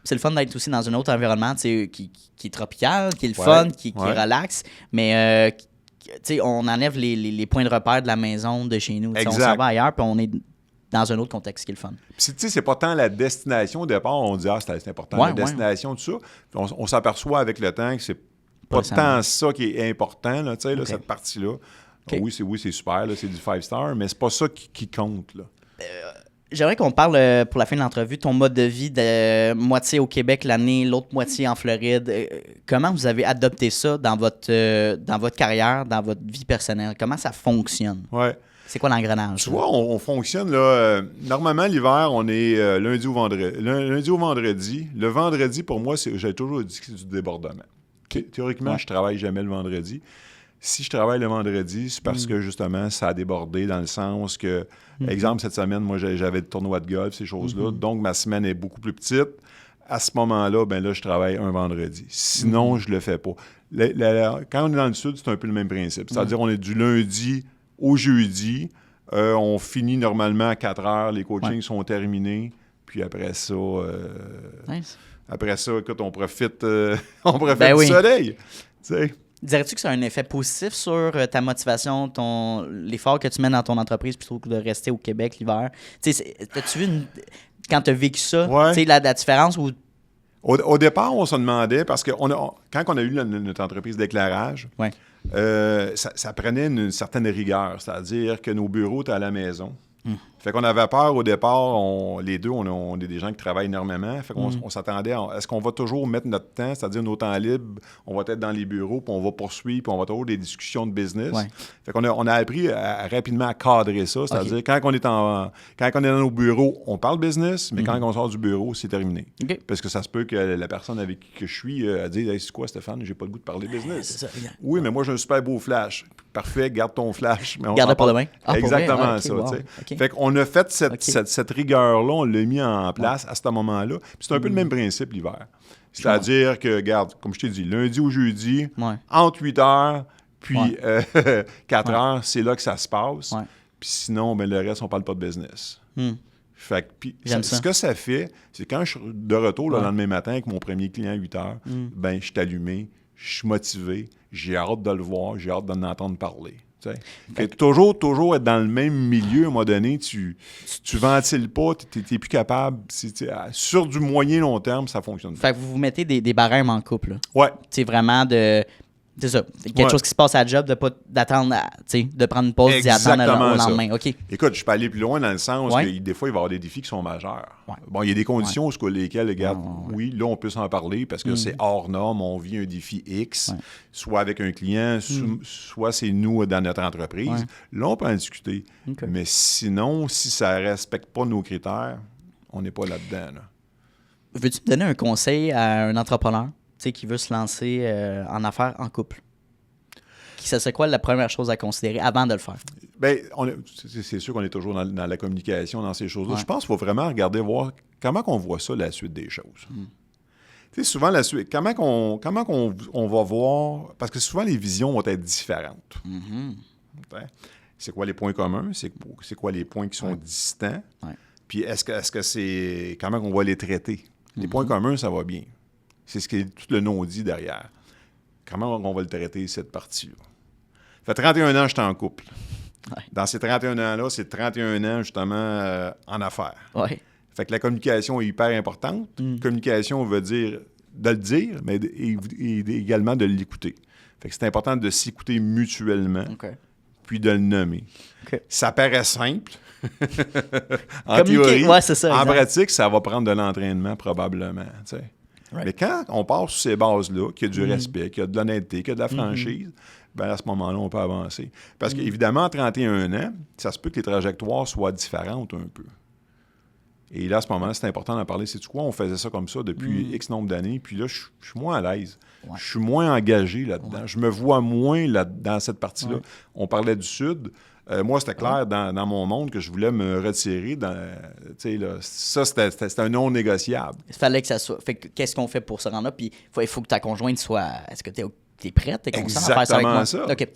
c'est le fun d'être aussi dans un autre environnement, qui est tropical, qui est le fun, qui relaxe, mais on enlève les points de repère de la maison, de chez nous, on s'en va ailleurs, puis on est dans un autre contexte qui est le fun. Puis, c'est pas tant la destination au départ, on dit « Ah, c'est important, la destination, tout ça. » On s'aperçoit avec le temps que c'est pas tant ça qui est important, là, cette partie-là. OK. Oui, c'est super, là, c'est du 5-star, mais c'est pas ça qui compte, là. J'aimerais qu'on parle, pour la fin de l'entrevue, ton mode de vie de moitié au Québec l'année, l'autre moitié en Floride. Comment vous avez adopté ça dans votre carrière, dans votre vie personnelle? Comment ça fonctionne? Ouais. C'est quoi l'engrenage? Tu vois, on fonctionne, là. Normalement, l'hiver, on est lundi ou vendredi. Lundi ou vendredi. Le vendredi, pour moi, j'ai toujours dit que c'est du débordement. Théoriquement, je travaille jamais le vendredi. Si je travaille le vendredi, c'est parce que, justement, ça a débordé dans le sens que, exemple, cette semaine, moi, j'avais le tournoi de golf, ces choses-là. Donc, ma semaine est beaucoup plus petite. À ce moment-là, ben là, je travaille un vendredi. Sinon, je le fais pas. Quand on est dans le sud, c'est un peu le même principe. C'est-à-dire, on est du lundi au jeudi. On finit normalement à 4 heures. Les coachings sont terminés. Puis après ça... Nice. Après ça, écoute, on profite du soleil. Tu sais. Dirais-tu que ça a un effet positif sur ta motivation, l'effort que tu mets dans ton entreprise plutôt que de rester au Québec l'hiver? As-tu vu, quand tu as vécu ça, la différence? Ou... Au départ, on se demandait, parce que quand on a eu notre entreprise d'éclairage, ça prenait une certaine rigueur, c'est-à-dire que nos bureaux étaient à la maison. Fait qu'on avait peur au départ, les deux, on est des gens qui travaillent énormément. Fait qu'on s'attendait est-ce qu'on va toujours mettre notre temps, c'est-à-dire nos temps libres, on va être dans les bureaux, puis on va poursuivre, puis on va avoir des discussions de business. Fait qu'on on a appris rapidement à cadrer ça, c'est-à-dire quand on est dans nos bureaux, on parle business, mais quand on sort du bureau, c'est terminé. Parce que ça se peut que la personne avec qui je suis dise hey, c'est quoi Stéphane, j'ai pas le goût de parler business. C'est ça, oui, mais moi j'ai un super beau flash. Parfait, garde ton flash. Garde-le pour demain. Exactement ça. Fait qu'on a fait cette rigueur-là, on l'a mis en place à ce moment-là. Puis c'est un peu le même principe l'hiver. C'est-à-dire que, regarde, comme je t'ai dit, lundi ou jeudi, entre 8 heures puis 4 heures, c'est là que ça se passe. Puis sinon, ben, le reste, on parle pas de business. Fait que, puis, ce que ça fait, c'est quand je suis de retour le lendemain matin avec mon premier client à 8 heures, ben, je suis allumé, je suis motivé, j'ai hâte de le voir, j'ai hâte d'en entendre parler. Fait que toujours être dans le même milieu, à un moment donné, tu ventiles pas, tu n'es plus capable. Sur du moyen long terme, ça fonctionne pas. Fait que vous vous mettez des barèmes en couple. Là. Ouais. C'est vraiment de... C'est ça. Quelque chose qui se passe à la job, d'attendre, de prendre une pause, d'y attendre au lendemain. OK. Écoute, je peux aller plus loin dans le sens que des fois, il va y avoir des défis qui sont majeurs. Bon, il y a des conditions sur lesquelles, regarde, oui, là, on peut s'en parler parce que c'est hors norme, on vit un défi X, soit avec un client, soit c'est nous dans notre entreprise. Là, on peut en discuter. Mais sinon, si ça ne respecte pas nos critères, on n'est pas là-dedans. Là. Veux-tu me donner un conseil à un entrepreneur? Qui veut se lancer en affaires en couple. Ça serait quoi la première chose à considérer avant de le faire? Bien, c'est sûr qu'on est toujours dans la communication, dans ces choses-là. Je pense qu'il faut vraiment regarder, voir comment on voit ça, la suite des choses. Tu sais, souvent, la suite, comment on va voir... Parce que souvent, les visions vont être différentes. C'est quoi les points communs? C'est quoi les points qui sont distants? Puis est-ce que c'est... Comment on va les traiter? Les points communs, ça va bien. C'est ce que tout le nom dit derrière. Comment on va le traiter, cette partie-là? Ça fait 31 ans que je suis en couple. Dans ces 31 ans-là, c'est 31 ans, justement, en affaires. Fait que la communication est hyper importante. Communication veut dire de le dire, mais également de l'écouter. Fait que c'est important de s'écouter mutuellement, puis de le nommer. Ça paraît simple. En théorie, en pratique, ça va prendre de l'entraînement, probablement, tu sais. Mais quand on part sur ces bases-là, qu'il y a du respect, qu'il y a de l'honnêteté, qu'il y a de la franchise, ben à ce moment-là, on peut avancer. Parce qu'évidemment, à 31 ans, ça se peut que les trajectoires soient différentes un peu. Et là, à ce moment-là, c'est important d'en parler. C'est-tu quoi? On faisait ça comme ça depuis X nombre d'années, puis là, je suis moins à l'aise. Je suis moins engagé là-dedans. Je me vois moins dans cette partie-là. On parlait du Sud. Moi, c'était clair dans mon monde que je voulais me retirer. Ça, c'était un non négociable. Il fallait que ça soit. Fait que, qu'est-ce qu'on fait pour se rendre là? Puis il faut que ta conjointe soit. Est-ce que tu es prête? T'es consciente à faire ça avec moi? Ça. Okay.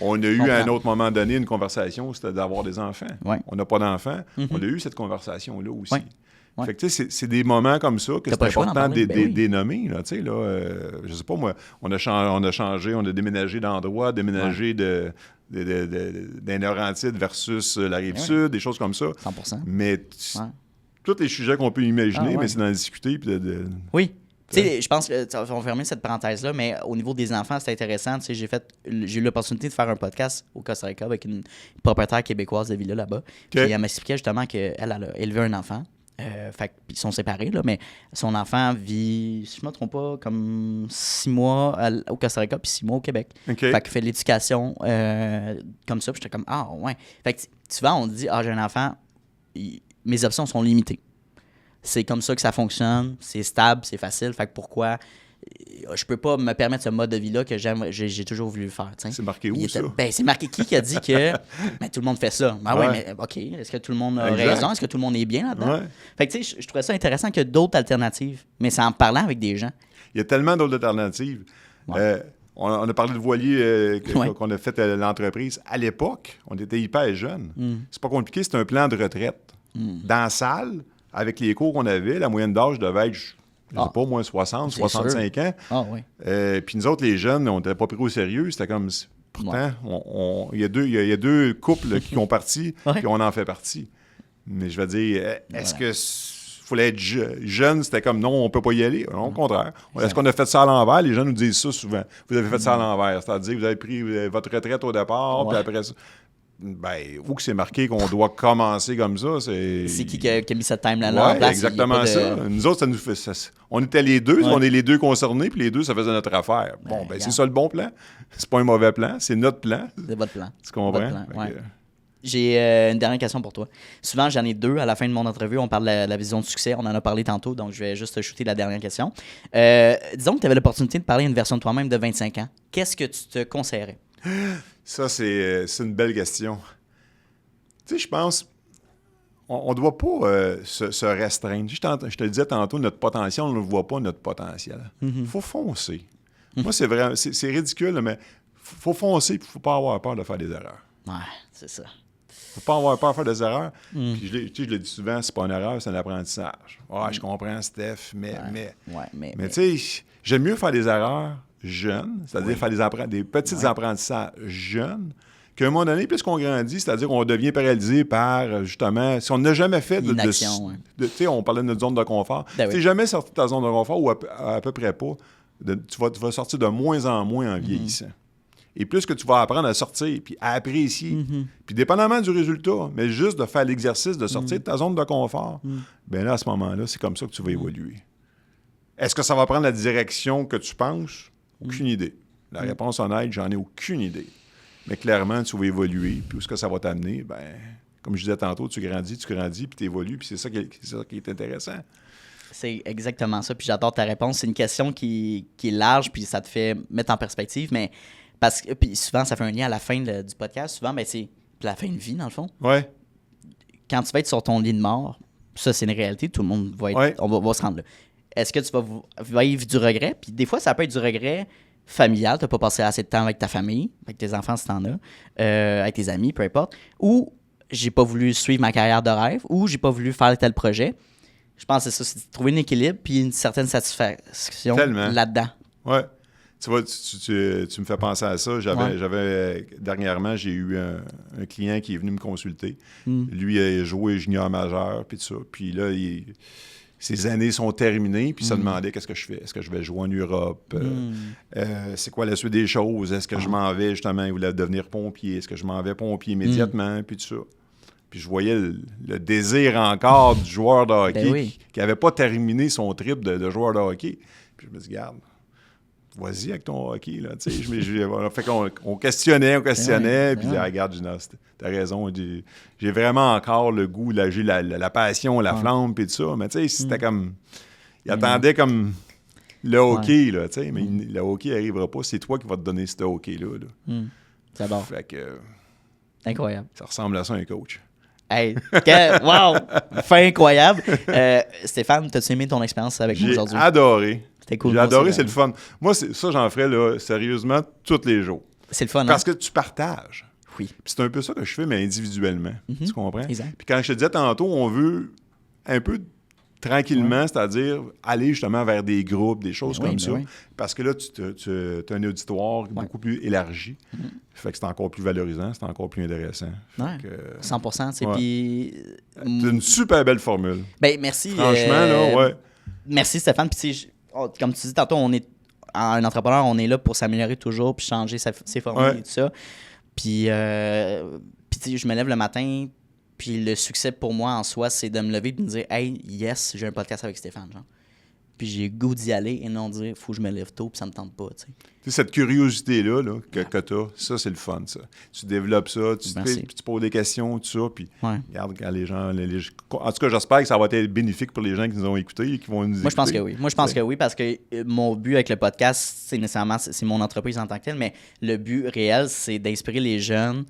On a eu à un autre moment donné une conversation, c'était d'avoir des enfants. On n'a pas d'enfants. On a eu cette conversation-là aussi. Fait que, tu sais, c'est des moments comme ça que c'est important de dénommer. Là, je sais pas, moi, on a changé, on a déménagé d'endroit, déménagé d'un Laurentides versus la Rive-Sud, des choses comme ça. 100%. Mais tous les sujets qu'on peut imaginer, mais c'est d'en discuter. Puis Oui. Tu sais, je pense que on va fermer cette parenthèse-là, mais au niveau des enfants, c'est intéressant. Tu sais, j'ai eu l'opportunité de faire un podcast au Costa Rica avec une propriétaire québécoise de villa là-bas. Puis elle m'expliquait justement qu'elle a élevé un enfant. Fait ils sont séparés, là, mais son enfant vit, si je ne me trompe pas, comme 6 mois au Costa Rica puis 6 mois au Québec. Okay. Fait qu'il fait l'éducation comme ça. Puis j'étais comme, ah ouais. Fait que souvent, on dit, j'ai un enfant, mes options sont limitées. C'est comme ça que ça fonctionne, c'est stable, c'est facile. Fait que pourquoi je peux pas me permettre ce mode de vie-là que j'ai toujours voulu faire. T'sais. C'est marqué où, ça? C'est marqué qui a dit que tout le monde fait ça? Ben ouais, mais OK, est-ce que tout le monde a raison? Est-ce que tout le monde est bien là-dedans? Ouais. Fait que tu sais, je trouvais ça intéressant qu'il y ait d'autres alternatives, mais c'est en parlant avec des gens. Il y a tellement d'autres alternatives. Ouais. On a parlé de voilier qu'on a fait à l'entreprise. À l'époque, on était hyper jeunes. C'est pas compliqué, c'est un plan de retraite. Dans la salle, avec les cours qu'on avait, la moyenne d'âge devait être, je ne sais pas, moins 60, 65 sûr. Ans. Ah, oui. Puis nous autres, les jeunes, on n'était pas pris au sérieux. C'était comme... Pourtant, il y a deux couples qui ont parti, puis on en fait partie. Mais je veux dire, est-ce que... fallait être jeune, c'était comme non, on ne peut pas y aller. Non, au contraire. Est-ce qu'on a fait ça à l'envers? Les gens nous disent ça souvent. Vous avez fait ça à l'envers. C'est-à-dire, vous avez pris votre retraite au départ, puis après ça. Ben, où que c'est marqué qu'on doit commencer comme ça, c'est... C'est qui a mis cette timeline-là en place? Exactement ça. Nous autres, ça nous fait... On était les deux, on est les deux concernés, puis les deux, ça faisait notre affaire. Bon, c'est ça le bon plan. C'est pas un mauvais plan, c'est notre plan. C'est votre plan. Tu comprends? J'ai une dernière question pour toi. Souvent, j'en ai deux. À la fin de mon entrevue, on parle de la vision de succès. On en a parlé tantôt, donc je vais juste shooter la dernière question. Disons que tu avais l'opportunité de parler à une version de toi-même de 25 ans. Qu'est-ce que tu te conseillerais? Ça, c'est une belle question. Tu sais, je pense, on ne doit pas se restreindre. Je te le disais tantôt, notre potentiel, on ne le voit pas, notre potentiel. Il faut foncer. Moi, c'est vrai, c'est ridicule, mais il faut foncer et il ne faut pas avoir peur de faire des erreurs. Ouais, c'est ça. Faut pas avoir peur de faire des erreurs. Puis je le dis souvent, c'est pas une erreur, c'est un apprentissage. Je comprends, Steph, mais tu sais, j'aime mieux faire des erreurs jeunes, c'est-à-dire faire des petits apprentissages jeunes, qu'à un moment donné, puisqu'on grandit, c'est-à-dire qu'on devient paralysé par, justement, si on n'a jamais fait tu sais, on parlait de notre zone de confort. Tu n'es jamais sorti de ta zone de confort ou à peu près pas. Tu vas sortir de moins en moins en vieillissant. Et plus que tu vas apprendre à sortir, puis à apprécier, puis dépendamment du résultat, mais juste de faire l'exercice de sortir de ta zone de confort, bien là, à ce moment-là, c'est comme ça que tu vas évoluer. Est-ce que ça va prendre la direction que tu penses? Aucune idée. La réponse honnête, j'en ai aucune idée. Mais clairement, tu vas évoluer, puis où est-ce que ça va t'amener? Bien, comme je disais tantôt, tu grandis, puis tu évolues, puis c'est ça qui est intéressant. C'est exactement ça, puis j'adore ta réponse. C'est une question qui est large, puis ça te fait mettre en perspective, mais... Parce que puis souvent, ça fait un lien à la fin du podcast. Souvent, c'est la fin de vie, dans le fond. Ouais. Quand tu vas être sur ton lit de mort, ça, c'est une réalité. Tout le monde va être... On va se rendre là. Est-ce que tu vas vivre du regret? Puis des fois, ça peut être du regret familial. Tu n'as pas passé assez de temps avec ta famille, avec tes enfants si tu en as, avec tes amis, peu importe. Ou j'ai pas voulu suivre ma carrière de rêve, ou j'ai pas voulu faire tel projet. Je pense que c'est ça, c'est de trouver un équilibre puis une certaine satisfaction là-dedans. Ouais. Tu vois, tu me fais penser à ça. Dernièrement, j'ai eu un client qui est venu me consulter. Lui, il a joué junior majeur, puis tout ça. Puis là, ses années sont terminées, puis il se demandait qu'est-ce que je fais. Est-ce que je vais jouer en Europe? C'est quoi la suite des choses? Est-ce que je m'en vais, justement, il voulait devenir pompier? Est-ce que je m'en vais pompier immédiatement? Puis tout ça. Puis je voyais le désir encore du joueur de hockey qui n'avait pas terminé son trip de joueur de hockey. Puis je me dis, garde. Vas-y avec ton hockey, là, tu sais. Fait qu'on questionnait, puis regarde, Gina, t'as raison, j'ai vraiment encore le goût, j'ai la passion, la flamme, puis tout ça, mais tu sais, c'était comme, il attendait comme le hockey, là, tu sais, mais le hockey n'arrivera pas, c'est toi qui vas te donner ce hockey-là. J'adore. Fait que... Incroyable. Ça ressemble à ça, un coach. Hey, wow! Fin incroyable. Stéphane, t'as-tu aimé ton expérience avec nous aujourd'hui? J'ai adoré. Cool, j'ai adoré, c'est le fun. Moi, ça, j'en ferais là, sérieusement tous les jours. C'est le fun, Parce que tu partages. Oui. Puis c'est un peu ça que je fais, mais individuellement. Tu comprends? Exact. Puis quand je te disais tantôt, on veut un peu tranquillement, c'est-à-dire aller justement vers des groupes, des choses comme ça. Parce que là, tu as un auditoire beaucoup plus élargi. Fait que c'est encore plus valorisant, c'est encore plus intéressant. Que, 100%. Puis... C'est une super belle formule. Ben merci. Franchement, là, merci Stéphane. Puis comme tu dis tantôt, un entrepreneur, on est là pour s'améliorer toujours, puis changer ses formules et tout ça. Puis tu sais, je me lève le matin, puis le succès pour moi en soi, c'est de me lever et de me dire « Hey, yes, j'ai un podcast avec Stéphane. » genre. Puis j'ai le goût d'y aller et non dire « Faut que je me lève tôt, puis ça me tente pas. » Tu sais, cette curiosité-là que tu as, ça, c'est le fun, ça. Tu développes ça, tu poses des questions, tout ça, puis regarde quand les gens... En tout cas, j'espère que ça va être bénéfique pour les gens qui nous ont écoutés et qui vont nous écouter. Moi, je pense que oui. Moi, je pense que oui, parce que mon but avec le podcast, c'est mon entreprise en tant que telle, mais le but réel, c'est d'inspirer les jeunes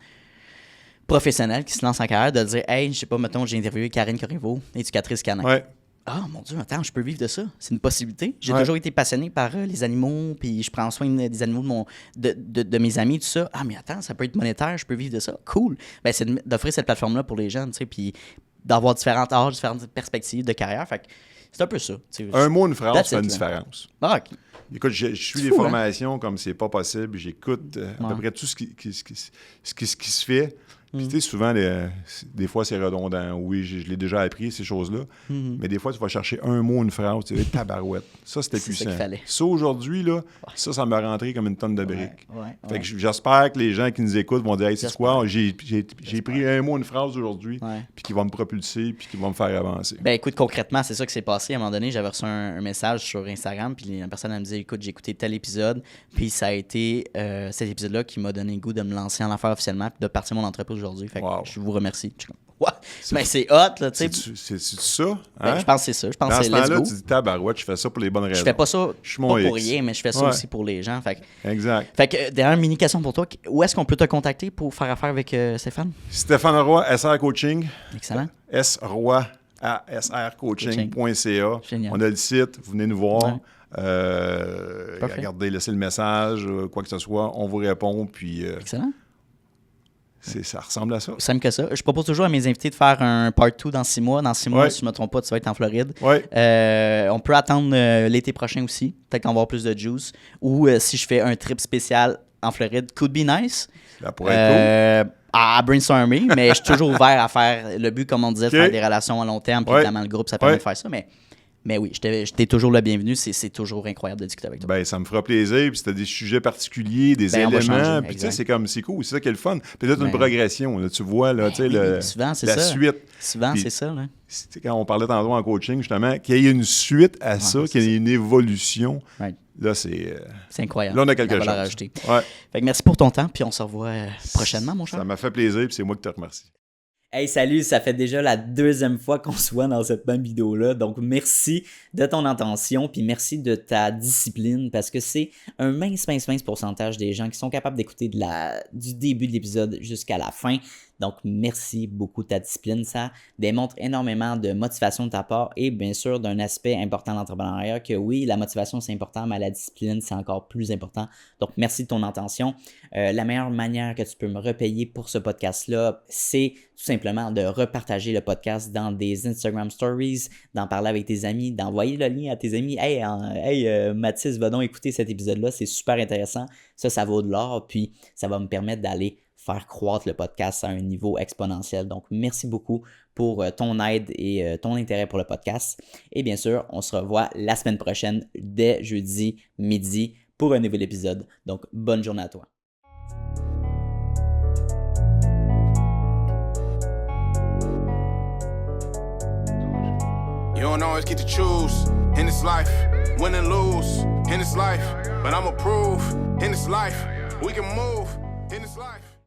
professionnels qui se lancent en carrière, de dire « Hey, je sais pas, mettons, j'ai interviewé Karine Corriveau, éducatrice canin. Ouais. Ah, mon Dieu, attends, je peux vivre de ça. C'est une possibilité. J'ai toujours été passionné par les animaux, puis je prends soin des animaux de mes amis, tout ça. Ah, mais attends, ça peut être monétaire, je peux vivre de ça. Cool. Ben, c'est d'offrir cette plateforme-là pour les jeunes, tu sais, puis d'avoir différentes âges, différentes perspectives de carrière. Fait que c'est un peu ça. Un mot, une phrase fait une différence. Ah, OK. Écoute, je suis les formations comme c'est pas possible. J'écoute à peu près tout ce qui se fait. Puis, tu sais, souvent, des fois, c'est redondant. Oui, je l'ai déjà appris, ces choses-là. Mais des fois, tu vas chercher un mot, une phrase, tu sais, tabarouette. Ça, c'était puissant. Ça qu'il fallait. Ça, aujourd'hui, là, ça m'a rentré comme une tonne de briques. Fait que j'espère que les gens qui nous écoutent vont dire, hey, c'est quoi, j'ai pris un mot, une phrase aujourd'hui, puis qui va me propulser, puis qui va me faire avancer. Ben, écoute, concrètement, c'est ça qui s'est passé. À un moment donné, j'avais reçu un message sur Instagram, puis la personne, elle me disait, écoute, j'ai écouté tel épisode, puis ça a été cet épisode-là qui m'a donné le goût de me lancer en affaires officiellement, puis de partir mon entreprise aujourd'hui. Fait que je vous remercie. Ouais. Mais c'est hot, là, tu sais. C'est ça? Hein? Ben, je pense que c'est ça. Je pense dans que c'est ce temps-là, tu dis tabarouette, je fais ça pour les bonnes raisons. Je fais pas ça pas pour rien, mais je fais ça aussi pour les gens. Fait que, exact. Fait que, dernière mini question pour toi. Où est-ce qu'on peut te contacter pour faire affaire avec Stéphane? Stéphane Roy, SR Coaching. Excellent. S-Roy, ASRcoaching.ca. Génial. On a le site, vous venez nous voir. Regardez, laissez le message, quoi que ce soit, on vous répond. Puis, excellent. Ça ressemble à ça. Simple que ça. Je propose toujours à mes invités de faire un part 2 dans 6 mois. Dans 6 mois, si je ne me trompe pas, tu vas être en Floride. On peut attendre l'été prochain aussi. Peut-être qu'on va avoir plus de juice. Ou si je fais un trip spécial en Floride, could be nice. Ça pourrait être cool. À brainstormer, mais je suis toujours ouvert à faire le but, comme on disait, de faire des relations à long terme. Puis évidemment, le groupe, ça permet de faire ça. Mais oui, j'étais toujours le bienvenu. C'est toujours incroyable de discuter avec toi. Ben, ça me fera plaisir. Puis si tu as des sujets particuliers, des éléments. Puis tu sais, c'est cool. C'est ça qui est le fun. Peut-être une progression. Là, tu vois, là, souvent, c'est la ça. suite. Souvent, c'est ça. Là. Quand on parlait tantôt en coaching, justement, qu'il y ait une suite à ça, qu'il y ait une évolution. Là, c'est incroyable. Là, on a quelque chose. Fait que merci pour ton temps. Puis on se revoit prochainement, mon cher. Ça m'a fait plaisir. Puis c'est moi qui te remercie. Hey, salut, ça fait déjà la 2e fois qu'on se voit dans cette même vidéo-là. Donc, merci de ton attention, puis merci de ta discipline, parce que c'est un mince pourcentage des gens qui sont capables d'écouter du début de l'épisode jusqu'à la fin. Donc, merci beaucoup de ta discipline. Ça démontre énormément de motivation de ta part et bien sûr d'un aspect important de l'entrepreneuriat que oui, la motivation c'est important, mais la discipline c'est encore plus important. Donc, merci de ton attention. La meilleure manière que tu peux me repayer pour ce podcast-là, c'est tout simplement de repartager le podcast dans des Instagram Stories, d'en parler avec tes amis, d'envoyer le lien à tes amis. Hey, Mathis, va donc écouter cet épisode-là, c'est super intéressant. Ça vaut de l'or, puis ça va me permettre d'aller faire croître le podcast à un niveau exponentiel. Donc, merci beaucoup pour ton aide et ton intérêt pour le podcast. Et bien sûr, on se revoit la semaine prochaine dès jeudi midi pour un nouvel épisode. Donc, bonne journée à toi. You don't always get to choose in this life, win and lose in this life. But I'ma prove in this life, we can move in this life.